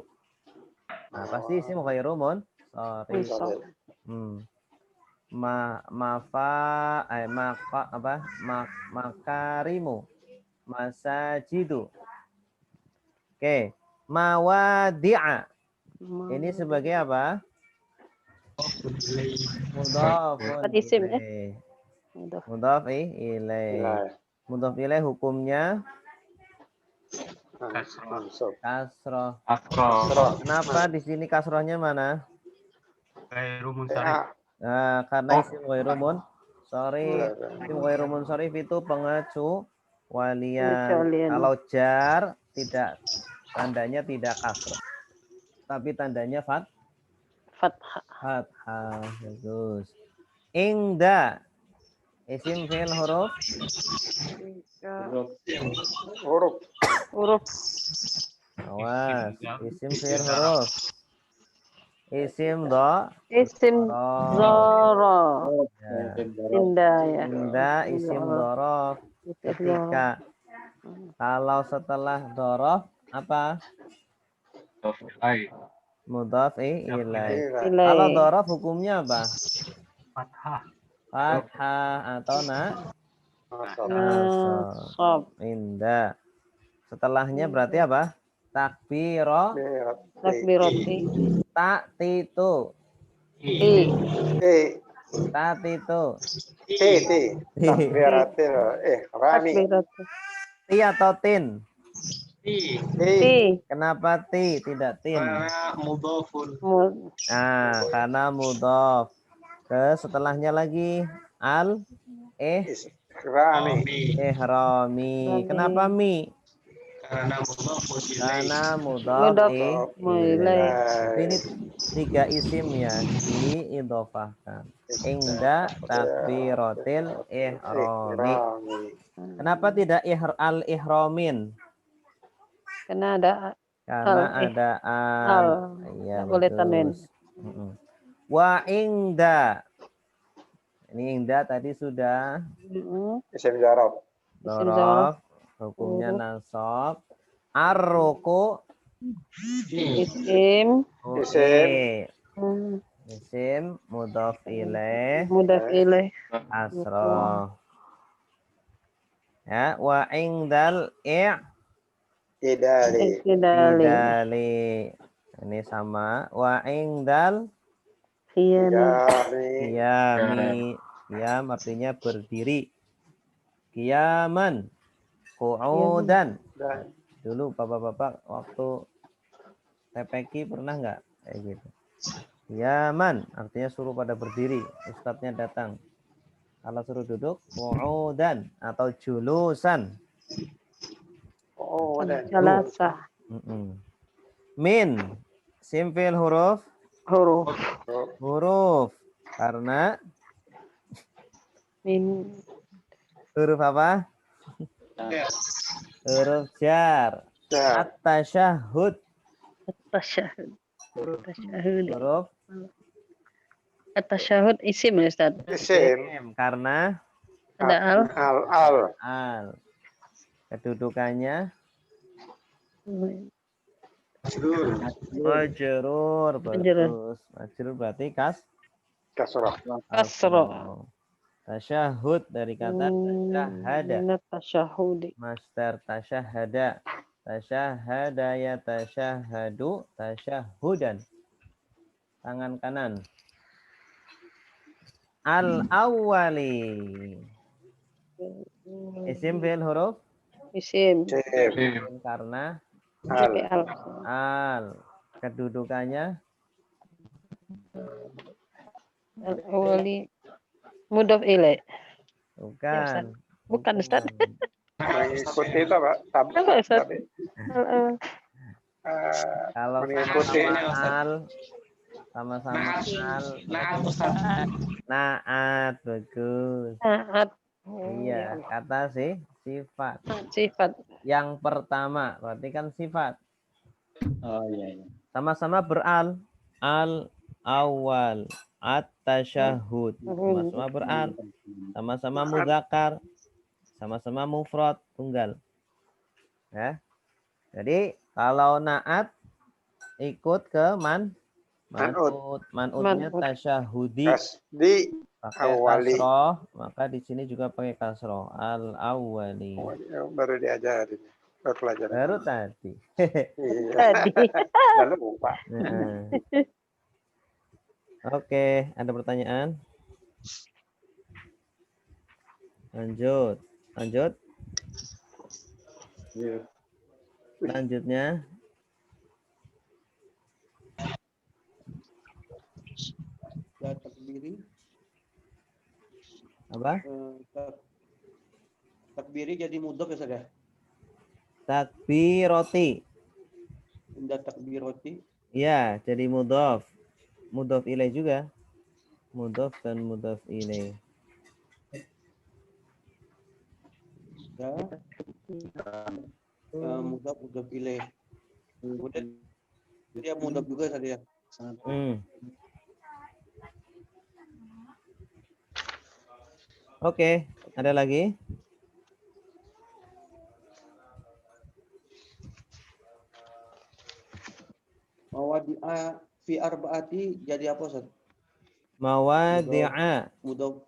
[SPEAKER 1] Nah, pasti isim ghairu munsharif. Makarimu, masajidu. Oke, mawadi'a. Ini sebagai apa? Mudhafun
[SPEAKER 5] Isim, ya?
[SPEAKER 1] ilaih. Mudhaf ilaih. Mudhaf ilaih hukumnya kasroh. Kenapa di sini kasrohnya mana?
[SPEAKER 4] Ghairu munsharif.
[SPEAKER 1] Nah, karena isim ghairu munsharif. Isim ghairu munsharif itu pengecualian. Kalau jar tidak, tandanya tidak kasroh, tapi tandanya fathah. Bagus. Ingda isim fi'il huruf.
[SPEAKER 5] Huruf.
[SPEAKER 1] Awas, isim fi'il huruf. Isim do.
[SPEAKER 5] Isim zoro. Indah, ya.
[SPEAKER 1] Indah isim dorof. Ketika kalau setelah dorof apa? Mudhaf ilaih. Kalau dorof hukumnya apa? Fathah atau nasab. Indah. Setelahnya berarti apa?
[SPEAKER 5] Takbiroti.
[SPEAKER 1] Ta'titu. Ta'titu.
[SPEAKER 2] Takbiratil ihrami.
[SPEAKER 1] Ti atau tin?
[SPEAKER 5] Ti.
[SPEAKER 1] Kenapa ti tidak tin?
[SPEAKER 3] Karena mudhofun.
[SPEAKER 1] Nah, karena mudhaf. Ke setelahnya lagi ihrami. Kenapa mi?
[SPEAKER 3] Karena mudhofun.
[SPEAKER 1] Karena mudhaf ilaih. Ini 3 isim ya diidhofahkan. Ingda takbiratil ihrami. Kenapa tidak al-ihramin?
[SPEAKER 5] Karena ada
[SPEAKER 1] al. Iya,
[SPEAKER 5] boleh tanwin.
[SPEAKER 1] Wa ingda. Ini ingda tadi sudah.
[SPEAKER 2] Isim dzaraf.
[SPEAKER 1] Dzaraf. Hukumnya nasab. Ar-ruku.
[SPEAKER 5] Isim.
[SPEAKER 1] Isim mudhaf ilaih. Asroh. Ya, wa ingdal Idali. Ini sama. Wa ingdal qiyami. Qiyam artinya berdiri. Qiyaman. Qu'udan. Dulu bapak-bapak waktu TPQ pernah nggak kayak gitu? Qiyaman artinya suruh pada berdiri. Ustadznya datang. Kalau suruh duduk, qu'udan atau julusan.
[SPEAKER 5] Salasah.
[SPEAKER 1] Min simfil huruf. Karena
[SPEAKER 5] min
[SPEAKER 1] huruf apa? Huruf jar. At-tasyahhud. Huruf
[SPEAKER 5] at-tasyahhud isim ya Ustaz.
[SPEAKER 2] Isim.
[SPEAKER 1] Karena
[SPEAKER 5] ada
[SPEAKER 2] al.
[SPEAKER 1] Kedudukannya majrur. Bagus. Majrur berarti kasroh. Tasyahud dari kata tasyahada.
[SPEAKER 5] Minat tasyahudi.
[SPEAKER 1] Master tasyahada. Tasyahada ya tasyahadu tasyahudan. Tangan kanan. Al-awwali. Isim fi'il huruf
[SPEAKER 5] Isim.
[SPEAKER 1] karena al. Kedudukannya
[SPEAKER 5] Al-awwali mudhof ilaih.
[SPEAKER 1] bukan.
[SPEAKER 5] Bukan, Ustaz.
[SPEAKER 2] Mengikuti itu Pak.
[SPEAKER 5] Apa, Ustaz?
[SPEAKER 2] Tapi
[SPEAKER 5] Al-awwal.
[SPEAKER 1] Kalau
[SPEAKER 2] mengikuti
[SPEAKER 1] sama-sama al.
[SPEAKER 3] Naat Ustaz.
[SPEAKER 1] Naat, bagus.
[SPEAKER 5] Naat.
[SPEAKER 1] Iya, kata sifat.
[SPEAKER 5] Sifat.
[SPEAKER 1] Yang pertama, berarti kan sifat.
[SPEAKER 7] Oh iya.
[SPEAKER 1] Sama-sama beral. Al-awwal. At-tasyahud. Sama-sama beral. Sama-sama muzakkar. Sama-sama mufrad, tunggal. Ya. Jadi, kalau naat ikut ke man'utnya tasyahudi.
[SPEAKER 2] di
[SPEAKER 1] Pakai
[SPEAKER 2] awali.
[SPEAKER 1] kasroh, maka di sini juga pakai kasroh. Al-awwali.
[SPEAKER 2] Baru diajarin. Baru pelajaran.
[SPEAKER 1] Baru tadi.
[SPEAKER 2] Iya.
[SPEAKER 5] Tadi.
[SPEAKER 2] Lalu lupa.
[SPEAKER 1] Nah. Oke, ada pertanyaan? Lanjut.
[SPEAKER 7] Iya.
[SPEAKER 1] Lanjutnya.
[SPEAKER 9] Takbiri.
[SPEAKER 1] Apa?
[SPEAKER 9] Takbiri jadi mudhof ya saudara.
[SPEAKER 1] Takbiroti.
[SPEAKER 9] Indah takbiroti.
[SPEAKER 1] Ya, jadi mudhof. Mudhof ilaih juga. Mudhof dan mudhof ilaih.
[SPEAKER 9] Ya. Mudhof ilaih. Kemudian dia mudhof juga saudara.
[SPEAKER 1] Oke, ada lagi?
[SPEAKER 9] Mawadi'a fi arba'ati jadi apa Ustaz?
[SPEAKER 1] Mawadi'a.
[SPEAKER 9] Mudhof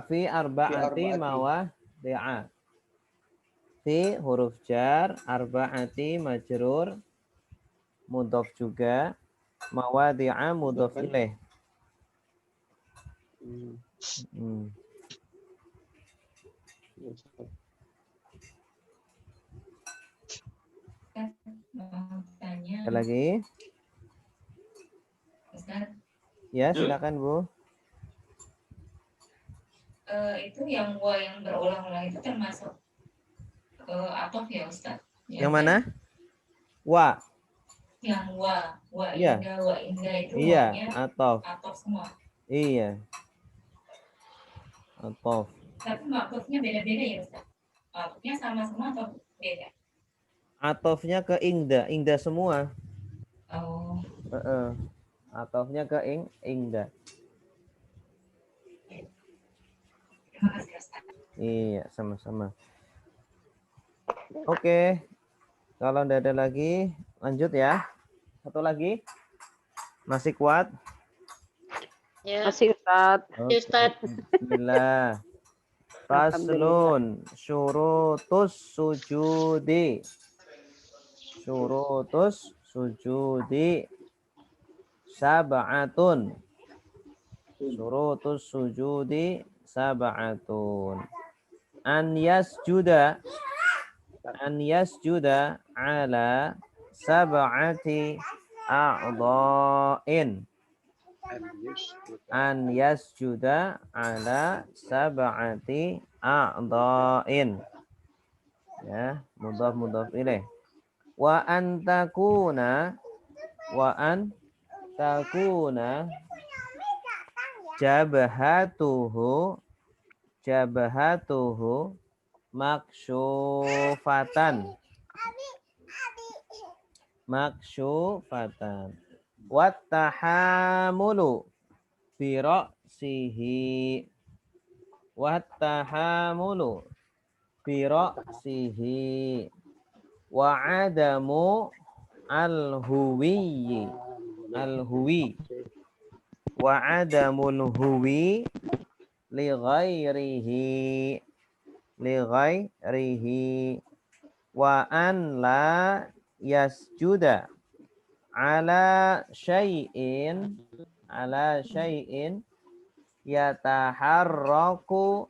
[SPEAKER 1] Fi arba'ati mawadi'a. Fi huruf jar, arba'ati majrur, mudhof juga, mawadi'a mudhof ilaih. Ada lagi?
[SPEAKER 10] Ustaz,
[SPEAKER 1] Ya, silakan Bu.
[SPEAKER 10] itu yang berulang-ulang itu termasuk atof ya Ustaz?
[SPEAKER 1] Yang mana? Wa.
[SPEAKER 10] Yang wa
[SPEAKER 1] Iya.
[SPEAKER 10] indah itu
[SPEAKER 1] Iya,
[SPEAKER 10] wanya
[SPEAKER 1] atof.
[SPEAKER 10] atof semua.
[SPEAKER 1] Iya. Atof.
[SPEAKER 10] Tapi maksudnya beda-beda ya Ustaz? Maksudnya sama semua atau beda?
[SPEAKER 1] Atofnya ke ingda semua.
[SPEAKER 10] Oh.
[SPEAKER 1] Atofnya ke ingda.
[SPEAKER 10] Terima kasih Ustaz.
[SPEAKER 1] Iya, sama-sama. Oke. Kalau tidak ada lagi, lanjut ya. Satu lagi. Masih kuat?
[SPEAKER 6] Ya.
[SPEAKER 5] Masih Ustaz.
[SPEAKER 6] Ustaz.
[SPEAKER 1] Bismillah. Faslun syurutus sujudi. Syurutus sujudi sab'atun. Syurutus sujudi sab'atun. An yasjuda ala sab'ati a'dha'in. An yasjuda ala sab'ati a'dha'in. Ya, mudhaf ilaih. Wa an takuna jabhatuhu maksyufatan wat tahamulu bi ra'sihi wa adamu al-huwi wa adamul huwi li ghairihi wa an la yasjuda ala syai'in yataharraku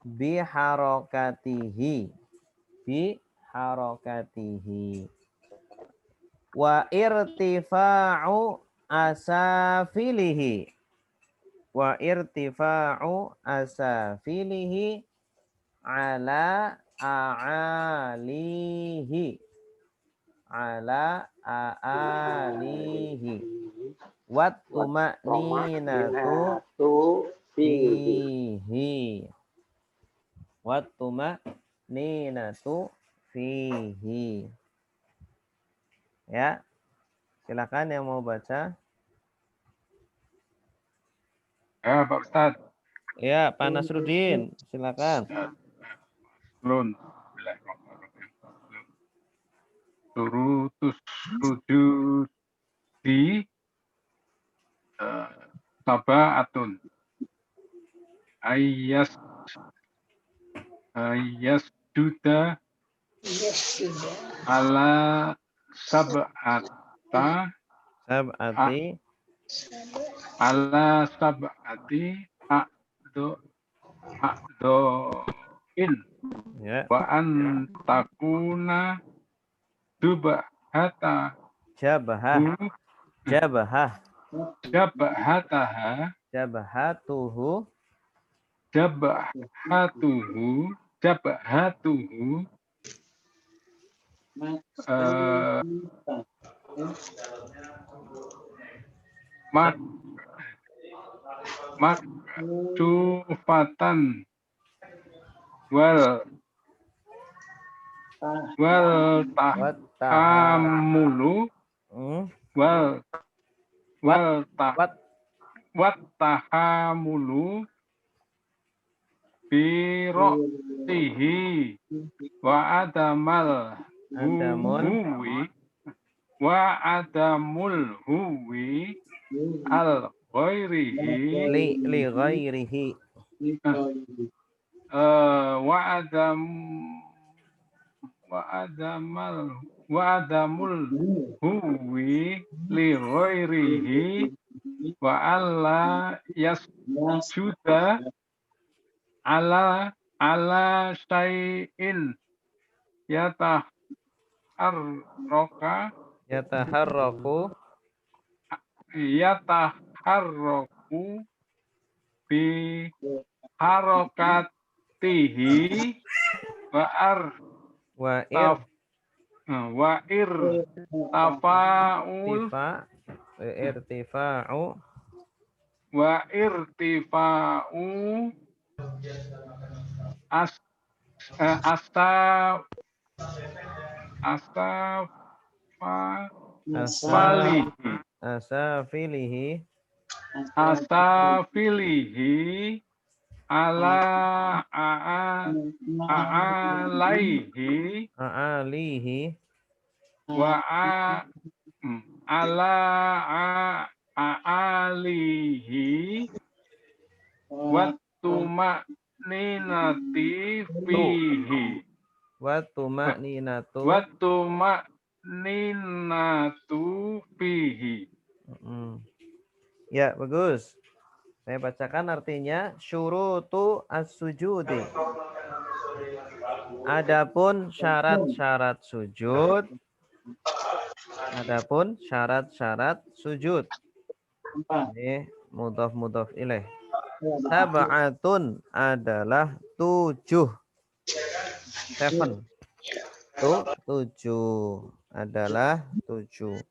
[SPEAKER 1] biharakatihi wa irtifa'u asafilihi ala a'alihi wattuma'ninatu fihi. Ya, silakan yang mau baca.
[SPEAKER 8] Ya, Pak Ustadz.
[SPEAKER 1] Ya, Pak Nasruddin, silakan.
[SPEAKER 8] Surutus sujudi sab'atun ayas juda ala sab'ati a'do'in
[SPEAKER 1] Ya.
[SPEAKER 8] wa an takuna jabhatuhu maktufatan wal tahamulu tahamulu birosihi wa adamul huwi al ghairihi
[SPEAKER 1] li ghairihi
[SPEAKER 8] wa adamul huwi li ghairihi wa alla yasjuda ala syai'in yataharraku bi harakatihi wa irtifa'u asafilihi ala a'alihi wa ala a'alihi wattuma'ninati fihi
[SPEAKER 1] Ya, bagus. Saya bacakan artinya syurutu as-sujudi. Adapun syarat-syarat sujud. Ini mudhaf ilaih. Sab'atun adalah 7. 7 adalah 7.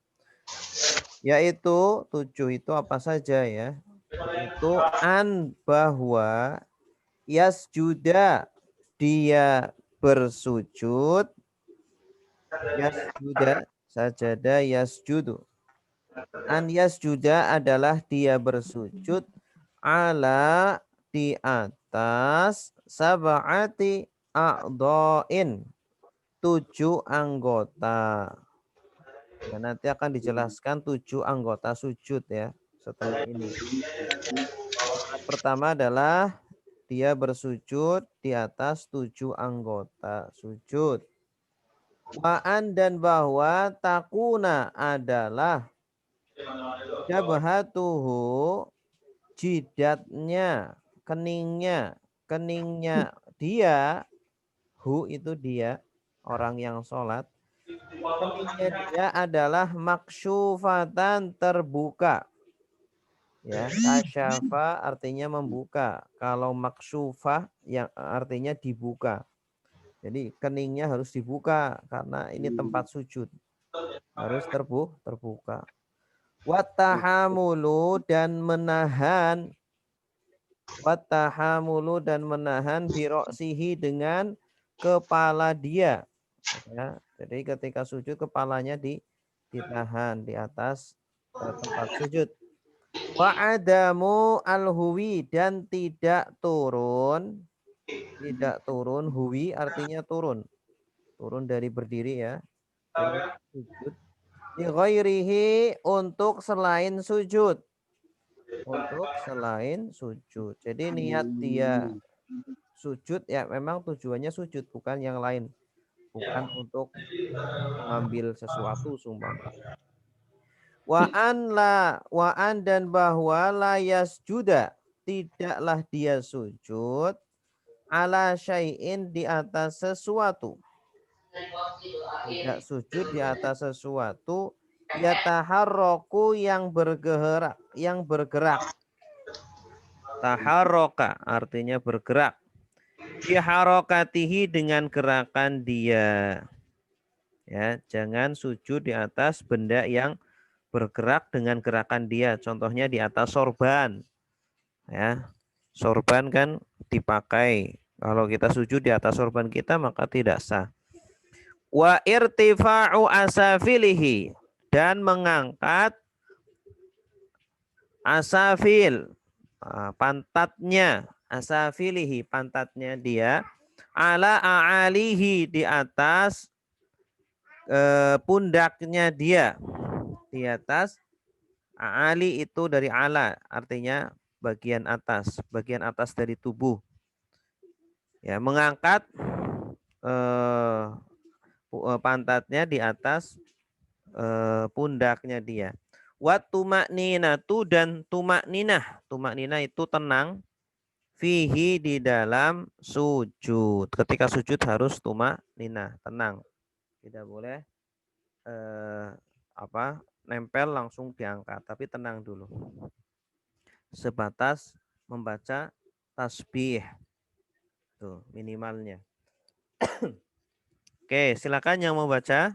[SPEAKER 1] Yaitu 7 itu apa saja ya? Itu bahwa yasjuda dia bersujud, yasjuda sajada yasjudu. An yasjuda adalah dia bersujud ala di atas sab'ati a'dha'in 7 anggota. Dan nanti akan dijelaskan 7 anggota sujud ya. setelah ini. Pertama adalah dia bersujud di atas 7 anggota sujud. Wa'an dan bahwa takuna adalah jabhatuhu, jidatnya, keningnya dia, hu itu dia, orang yang sholat. Keningnya dia adalah maksyufatan, terbuka. Ya, kasyafa artinya membuka. Kalau maksyufah yang artinya dibuka. Jadi keningnya harus dibuka karena ini tempat sujud. Harus terbuka. Watahamulu dan menahan. Watahamulu dan menahan biroksihi dengan kepala dia. Ya, jadi ketika sujud kepalanya ditahan di atas tempat sujud. Wa'adamu al-huwi dan tidak turun huwi artinya turun dari berdiri ya. Sujud. Li ghairihi untuk selain sujud. Jadi niat dia sujud ya memang tujuannya sujud bukan yang lain. Bukan untuk mengambil sesuatu sumpama. Wa'an dan bahwa la yasjuda tidaklah dia sujud ala syai'in di atas sesuatu. Tidak sujud di atas sesuatu yataharraku yang bergerak. Taharraka artinya bergerak. Biharokatihi dengan gerakan dia. Ya, jangan sujud di atas benda yang bergerak dengan gerakan dia. Contohnya di atas sorban. Ya. Sorban kan dipakai. Kalau kita sujud di atas sorban kita maka tidak sah. Wa irtifa'u asafilihi dan mengangkat asafil pantatnya, asafilihi pantatnya dia ala a'alihi di atas pundaknya dia. Di atas a'ali itu dari ala artinya bagian atas dari tubuh. Ya, mengangkat pantatnya di atas pundaknya dia. Wat tumakninatu dan tumakninah. Tumakninah itu tenang. Fihi di dalam sujud. Ketika sujud harus tumakninah, tenang. Tidak boleh nempel langsung diangkat, tapi tenang dulu. Sebatas membaca tasbih. Tuh, minimalnya. Oke, silakan yang mau baca.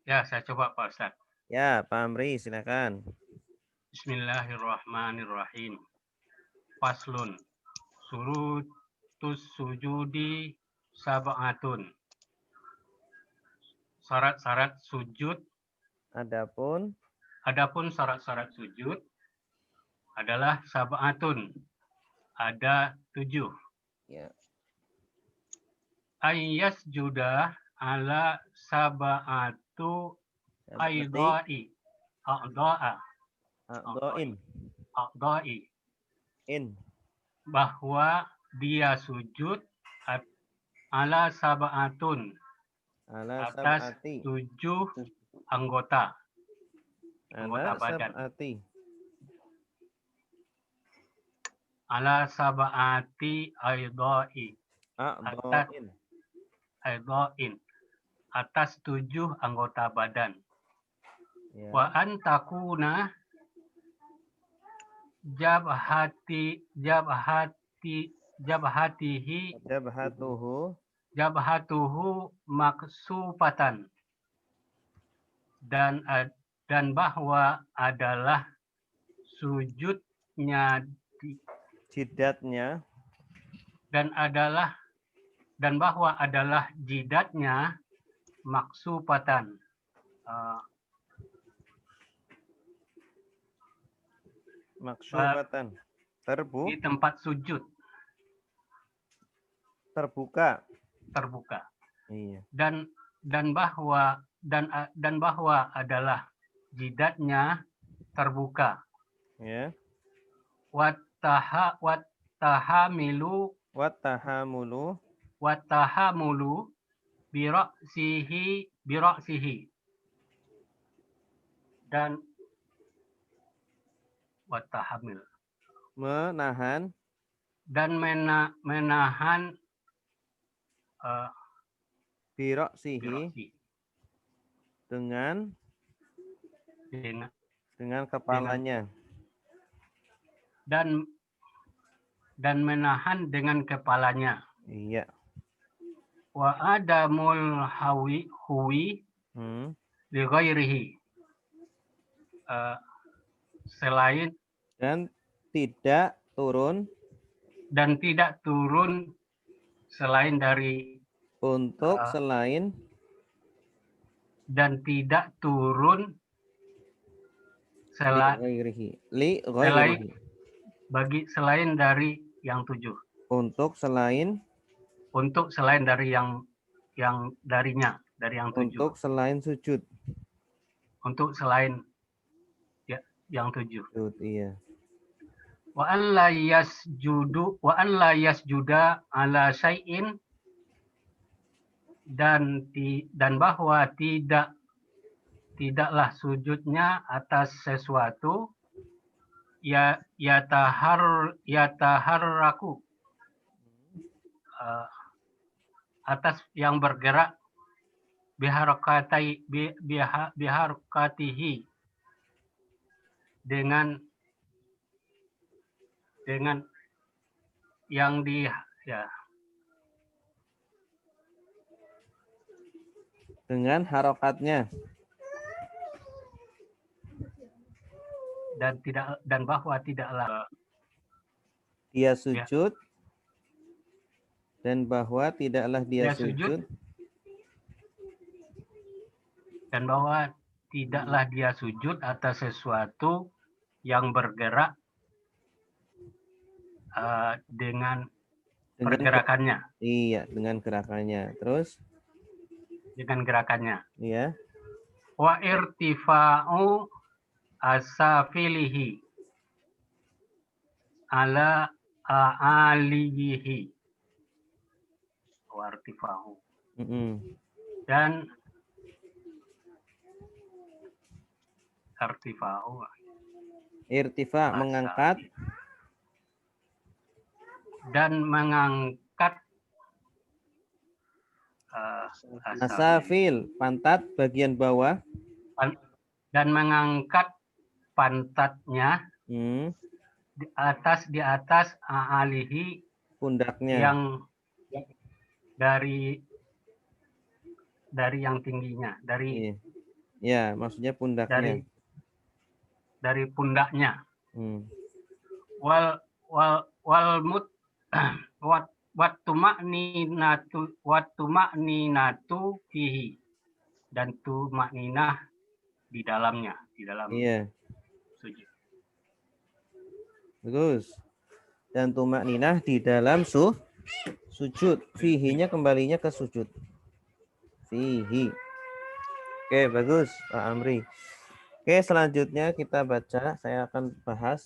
[SPEAKER 4] Ya, saya coba Pak Ustaz.
[SPEAKER 1] Ya, Pak Amri, silakan.
[SPEAKER 4] Bismillahirrahmanirrahim. Faslun. Surutus sujudi sab'atun. Syarat-syarat sujud.
[SPEAKER 1] Adapun
[SPEAKER 4] Syarat-syarat sujud adalah sab'atun. Ada 7.
[SPEAKER 1] Ya.
[SPEAKER 4] Ayyas juda ala sab'atu a'dha'i. Bahwa dia sujud ala sab'atun atas 7 anggota badan. Ala sab'ati a'dha'i. Atas 7 anggota badan. Ya. Wa antakuna jabhatuhu maksufatan dan bahwa adalah sujudnya
[SPEAKER 1] jidatnya
[SPEAKER 4] dan bahwa adalah jidatnya maksufatan di tempat sujud
[SPEAKER 1] terbuka.
[SPEAKER 4] Terbuka.
[SPEAKER 1] Iya.
[SPEAKER 4] Dan bahwa dan bahwa adalah jidatnya terbuka.
[SPEAKER 1] Ya.
[SPEAKER 4] Wattahamulu bira'sihi dan wattahamil
[SPEAKER 1] menahan
[SPEAKER 4] dan menahan
[SPEAKER 1] bira'sihi dengan kepalanya
[SPEAKER 4] dan menahan dengan kepalanya.
[SPEAKER 1] Iya.
[SPEAKER 4] Wa adamul huwi li ghairihi selain
[SPEAKER 1] dan tidak turun
[SPEAKER 4] selain dari
[SPEAKER 1] untuk selain
[SPEAKER 4] dan tidak turun selain dari yang 7
[SPEAKER 1] untuk selain
[SPEAKER 4] dari yang darinya dari yang 7
[SPEAKER 1] untuk selain sujud
[SPEAKER 4] untuk selain yang 7.
[SPEAKER 1] Iya.
[SPEAKER 4] Wa an la yasjuda ala syai'in dan bahwa tidaklah sujudnya atas sesuatu yataharraku atas yang bergerak biharakatihi dengan yang
[SPEAKER 1] dengan harokatnya
[SPEAKER 4] dan bahwa tidaklah
[SPEAKER 1] dia sujud dan bahwa tidaklah dia sujud
[SPEAKER 4] dan bahwa tidaklah dia sujud atas sesuatu yang bergerak dengan pergerakannya.
[SPEAKER 1] Iya, dengan gerakannya. Terus?
[SPEAKER 4] Dengan gerakannya.
[SPEAKER 1] Iya.
[SPEAKER 4] Wa irtifa'u asafilihi ala a'alihi. Wa irtifa'u. Dan
[SPEAKER 1] irtifa mengangkat
[SPEAKER 4] dan mengangkat
[SPEAKER 1] asafil pantat bagian bawah
[SPEAKER 4] dan mengangkat pantatnya di atas alihi
[SPEAKER 1] pundaknya
[SPEAKER 4] yang dari yang tingginya
[SPEAKER 1] ya maksudnya pundaknya
[SPEAKER 4] dari pundaknya. Wattuma'ninatu fihi dan tumakninah di dalam sujud.
[SPEAKER 1] Bagus. Dan tumakninah di dalam sujud. Fihinya kembalinya ke sujud. Fihi. Oke, bagus Pak Amri. Oke, selanjutnya kita baca, saya akan bahas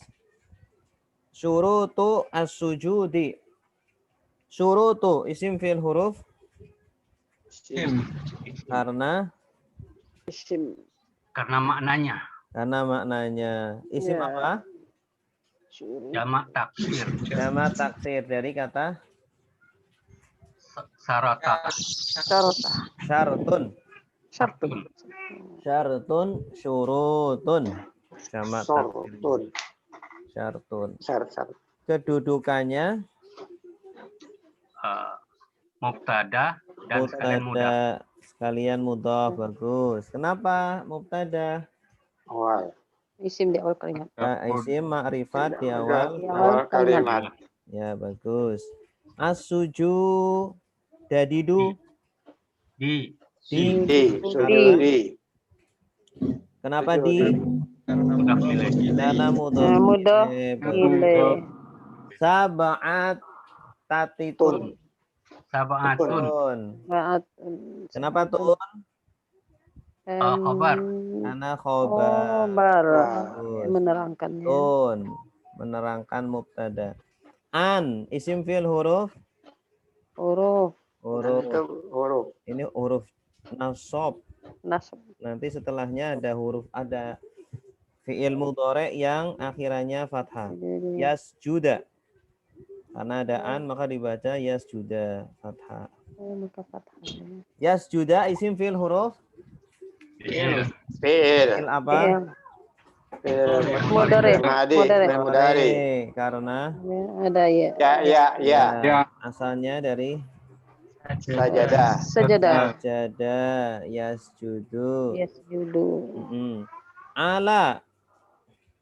[SPEAKER 1] syurutu as-sujudi. Syurutu isim fi'il huruf karena
[SPEAKER 4] maknanya.
[SPEAKER 1] Karena maknanya. Isim apa?
[SPEAKER 4] Jamak taksir.
[SPEAKER 1] Jamak taksir dari kata
[SPEAKER 4] syarata.
[SPEAKER 1] Syartun. Syartun syurutun. Jamak taksir. Syartun. Kedudukannya
[SPEAKER 4] mubtada dan
[SPEAKER 1] sekalian mudhaf. Bagus. Kenapa mubtada?
[SPEAKER 5] Isim di awal kalimat.
[SPEAKER 1] Isim ma'rifat di awal
[SPEAKER 2] kalimat.
[SPEAKER 1] Ya, bagus. As-suju dadidu
[SPEAKER 4] di.
[SPEAKER 1] Kenapa di? Karena
[SPEAKER 5] mudhaf ilaih.
[SPEAKER 1] Sab'at tatitun.
[SPEAKER 4] Sab'atun.
[SPEAKER 1] Kenapa tun?
[SPEAKER 4] Khabar.
[SPEAKER 1] Karena khobar.
[SPEAKER 5] Khobar.
[SPEAKER 1] Bagus.
[SPEAKER 5] Menerangkannya.
[SPEAKER 1] Tun. Menerangkan mubtada. An. Isim fi'il huruf.
[SPEAKER 5] Huruf.
[SPEAKER 2] Huruf.
[SPEAKER 1] Ini huruf nasab.
[SPEAKER 5] Nasab.
[SPEAKER 1] Nanti setelahnya ada fi'il mudhari yang akhirannya fathah. Yasjuda. Karena ada an maka dibaca yasjuda fathah.
[SPEAKER 5] Maka fathah.
[SPEAKER 1] Yasjuda isim fi'il huruf.
[SPEAKER 2] Fi'il.
[SPEAKER 1] Fi'il apa?
[SPEAKER 5] Mudhari.
[SPEAKER 2] Mudhari.
[SPEAKER 1] Karena
[SPEAKER 5] Ya, ada ya.
[SPEAKER 2] Ya.
[SPEAKER 1] Asalnya dari
[SPEAKER 2] Sajadah.
[SPEAKER 5] Sajadah.
[SPEAKER 1] sajadah yasjudu.
[SPEAKER 5] Yasjudu.
[SPEAKER 1] Ala.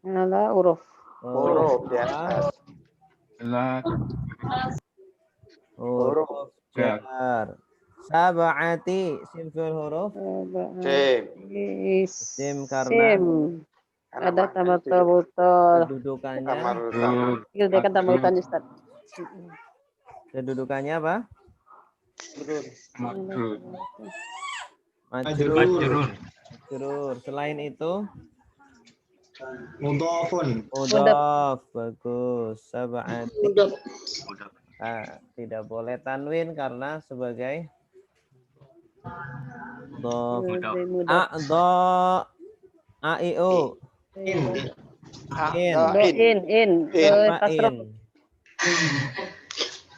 [SPEAKER 5] Ala huruf.
[SPEAKER 2] Huruf di atas.
[SPEAKER 1] Huruf jar. Sab'ati isim fi'il huruf. Sim karena
[SPEAKER 5] ada tambah botol.
[SPEAKER 1] kedudukannya
[SPEAKER 5] Dia kan tambah hutan Ustaz.
[SPEAKER 1] kedudukannya apa?
[SPEAKER 8] Majrur.
[SPEAKER 1] Majrur. Selain itu
[SPEAKER 3] Mudhafun.
[SPEAKER 1] mudhaf. Bagus. Sab'ati. Tidak boleh tanwin karena sebagai aiu. In.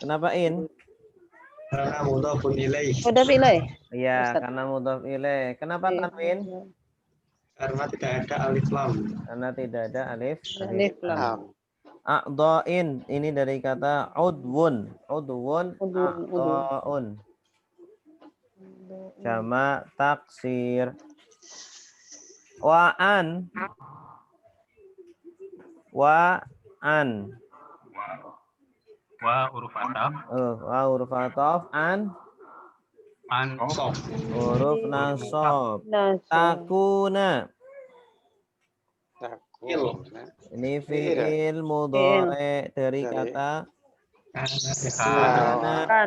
[SPEAKER 1] Kenapa in?
[SPEAKER 3] Karena mudhafun ilaih.
[SPEAKER 5] Mudhaf ilaih.
[SPEAKER 1] Iya, karena mudhaf ilaih. Kenapa tanwin?
[SPEAKER 3] Karena tidak ada alif lam.
[SPEAKER 1] Karena tidak ada alif.
[SPEAKER 5] Alif lam.
[SPEAKER 1] A'dha'in ini dari kata udwun. A'dha'un. Jama taksir. Wa'an.
[SPEAKER 4] Wa huruf ataf.
[SPEAKER 1] Wa huruf ataf. An. Huruf nasab. Takuna. Ini fi'il mudhari dari kata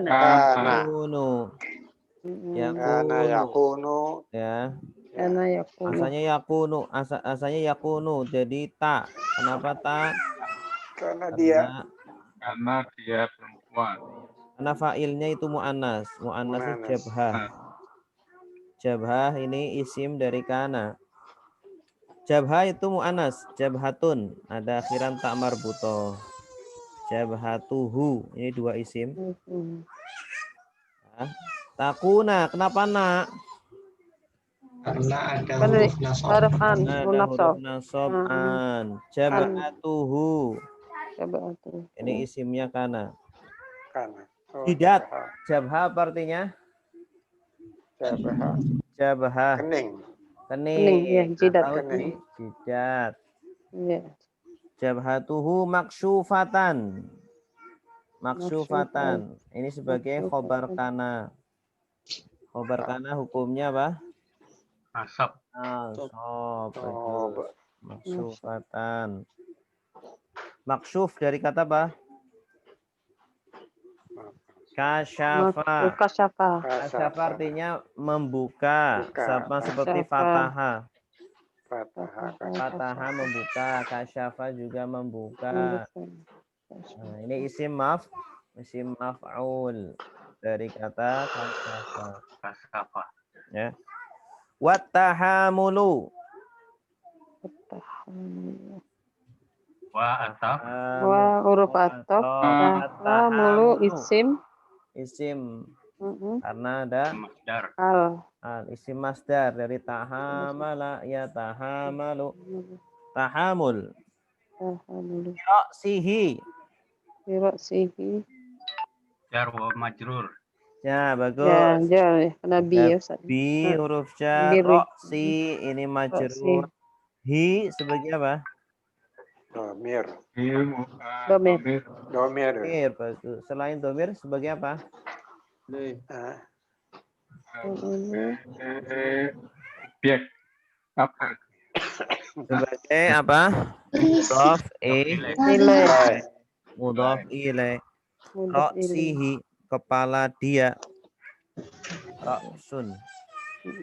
[SPEAKER 1] yakunu.
[SPEAKER 2] Yakunu.
[SPEAKER 1] Ya.
[SPEAKER 5] Karena yakunu.
[SPEAKER 1] Asalnya yakunu jadi ta. Kenapa ta?
[SPEAKER 2] Karena dia
[SPEAKER 8] perempuan.
[SPEAKER 1] Karena fa'ilnya itu mu'annas. Mu'annas itu jabhah. Jabhah ini isim dari kana. Jabhah itu mu'annas. Jabhatun. Ada akhiran tak marbutoh. Jabhatuhu. Ini dua isim. Takuna. Kenapa nak?
[SPEAKER 3] Karena ada huruf nasab.
[SPEAKER 1] Karena ada huruf nasab an. Jabhatuhu. Ini isimnya kana. Jidat. Jabha apa artinya? Jabha.
[SPEAKER 2] Kening.
[SPEAKER 5] Ya, jidat.
[SPEAKER 1] Jidat.
[SPEAKER 5] Ya.
[SPEAKER 1] Jabhatuhu maksyufatan. Maksyufatan. Ini sebagai khobar kana. Khobar kana hukumnya apa?
[SPEAKER 4] Nasab.
[SPEAKER 1] Maksyufatan. Maksyuf dari kata apa? Kasyafa. Kasyafa artinya membuka. Sama seperti fataha. Fataha membuka. Kasyafa juga membuka. Nah, ini isim maf'ul dari kata kasyafa. Ya. Wattahamulu.
[SPEAKER 4] Wa ataf.
[SPEAKER 5] Wa huruf ataf. Tahamulu isim.
[SPEAKER 1] Karena ada
[SPEAKER 4] Masdar.
[SPEAKER 1] isim masdar dari tahamala ya tahamalu. Tahamul. Ra'sihi.
[SPEAKER 4] Jar wa majrur.
[SPEAKER 1] Ya, bagus.
[SPEAKER 5] Ya, Nabi ya.
[SPEAKER 1] Bi huruf jar. Ra'si ini majrur. Hi sebagai apa?
[SPEAKER 2] Domir. Bagus. Selain domir sebagai apa?
[SPEAKER 8] Objek. Apa?
[SPEAKER 1] Sebagai apa? Mudhaf ilaih. Ra'sihi kepala dia. Ra'sun.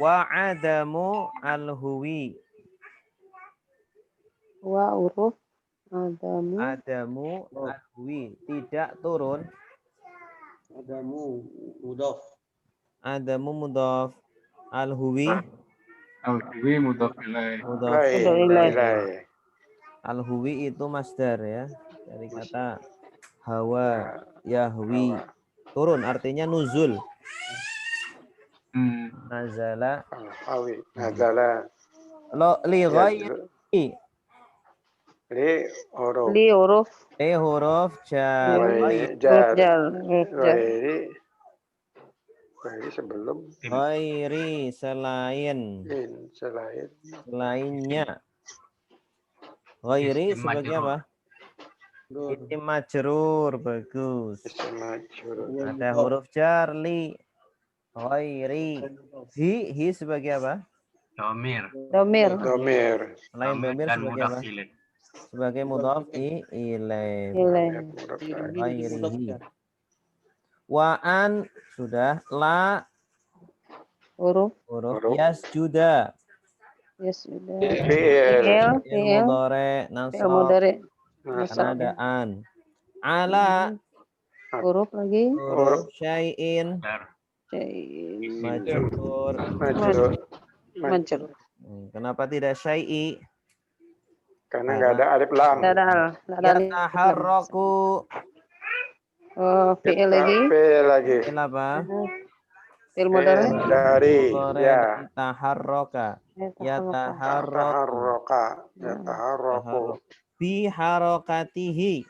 [SPEAKER 1] Wa adamu al-huwi.
[SPEAKER 5] Wa huruf adamu.
[SPEAKER 1] Adamu al-huwi. Tidak turun.
[SPEAKER 9] Adamu mudhof.
[SPEAKER 1] Adamu mudhaf. Al-huwi.
[SPEAKER 8] Al-Huwi mudhaf ilaih.
[SPEAKER 1] Mudhaf
[SPEAKER 5] ilaih.
[SPEAKER 1] ilaih. Al-huwi itu masdar ya. Dari kata hawa, yahwi. Turun artinya nuzul. Nazala.
[SPEAKER 2] Al-hawi. Nazala.
[SPEAKER 1] Lo li ghairi.
[SPEAKER 2] Li huruf.
[SPEAKER 5] Li huruf.
[SPEAKER 1] Li huruf jar.
[SPEAKER 2] Jar.
[SPEAKER 5] Jar.
[SPEAKER 2] Ghairi. Ghairi sebelum.
[SPEAKER 1] Ghairi selain.
[SPEAKER 2] Selain.
[SPEAKER 1] Selainnya. Ghairi sebagai apa? Isim majrur. Bagus.
[SPEAKER 2] Isim majrur.
[SPEAKER 1] Ada huruf jar li. Ghairi. Hi sebagai apa?
[SPEAKER 4] Domir.
[SPEAKER 5] Domir.
[SPEAKER 2] Domir.
[SPEAKER 1] Selain domir
[SPEAKER 4] Dan
[SPEAKER 1] sebagai
[SPEAKER 4] mudhaf
[SPEAKER 1] apa?
[SPEAKER 4] ilaih.
[SPEAKER 1] Sebagai mudhaf ilaih. Ghairihi. Wa an sudah. La
[SPEAKER 5] Huruf.
[SPEAKER 1] yasjuda.
[SPEAKER 5] Yasjuda.
[SPEAKER 2] Fi'il.
[SPEAKER 5] Fi'il.
[SPEAKER 1] Mudhari.
[SPEAKER 5] Fi'il mudhari.
[SPEAKER 1] Karena ada an. Ala.
[SPEAKER 5] Huruf lagi.
[SPEAKER 1] Huruf syai'in.
[SPEAKER 5] Majrur.
[SPEAKER 1] Majrur.
[SPEAKER 5] Majrur.
[SPEAKER 1] Kenapa tidak syai'i?
[SPEAKER 2] Karena nggak ada alif lam.
[SPEAKER 5] Nggak ada alif.
[SPEAKER 1] Yataharraku.
[SPEAKER 5] Fi'il lagi.
[SPEAKER 2] Fi'il lagi.
[SPEAKER 1] Fi'il apa?
[SPEAKER 5] Fi'il mudhari.
[SPEAKER 2] Dari. Ya.
[SPEAKER 1] Yataharraka.
[SPEAKER 2] Yataharraka. Yataharraku.
[SPEAKER 1] Bi harokatihi.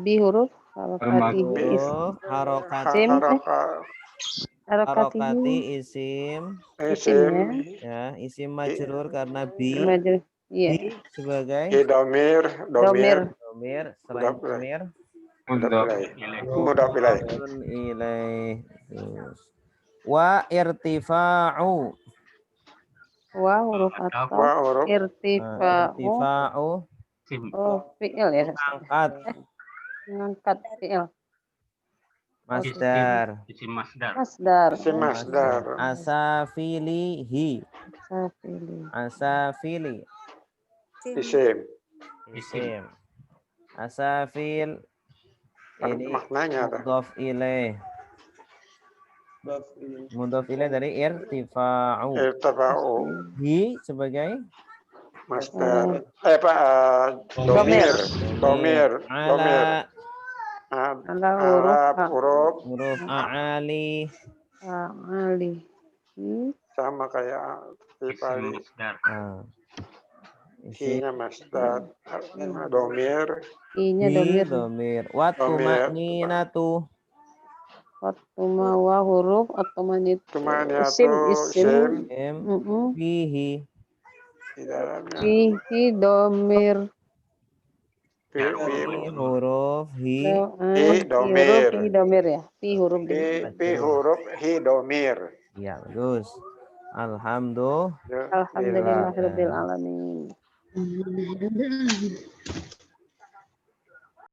[SPEAKER 5] Bi huruf. Harokatihi.
[SPEAKER 1] Harokati. Harokati isim.
[SPEAKER 5] Isim
[SPEAKER 1] Ya, isim majrur karena bi.
[SPEAKER 5] Iya.
[SPEAKER 1] Sebagai
[SPEAKER 2] domir.
[SPEAKER 1] Domir. Selain domir.
[SPEAKER 2] Mudhaf
[SPEAKER 1] ilaih. Wa irtifa'u.
[SPEAKER 5] Wa huruf ataf. Irtifa'u. Fi'il ya.
[SPEAKER 1] Angkat.
[SPEAKER 5] Mengangkat fi'il.
[SPEAKER 1] Masdar.
[SPEAKER 4] Isim masdar.
[SPEAKER 5] Masdar.
[SPEAKER 1] Asafilihi. Asafili. Isim. Asafil. Ini
[SPEAKER 2] maknanya
[SPEAKER 1] mudhaf ilaih. Mudhaf ilaih dari irtifa'u. Hi sebagai
[SPEAKER 2] masdar. Domir.
[SPEAKER 5] Ala
[SPEAKER 2] huruf
[SPEAKER 1] a'ali.
[SPEAKER 2] Sama kayak
[SPEAKER 4] Isim masdar.
[SPEAKER 2] Hi-nya masdar. Domir.
[SPEAKER 5] I-nya domir.
[SPEAKER 1] Watu ma'ninatu.
[SPEAKER 5] Watuma wa huruf atmanitu. Isim.
[SPEAKER 1] Fihi.
[SPEAKER 5] Fihi domir.
[SPEAKER 1] Huruf hi.
[SPEAKER 5] Domir ya. Fi huruf
[SPEAKER 2] hi domir.
[SPEAKER 1] Ya, bagus. Alhamdulillahirabbil
[SPEAKER 5] alamin.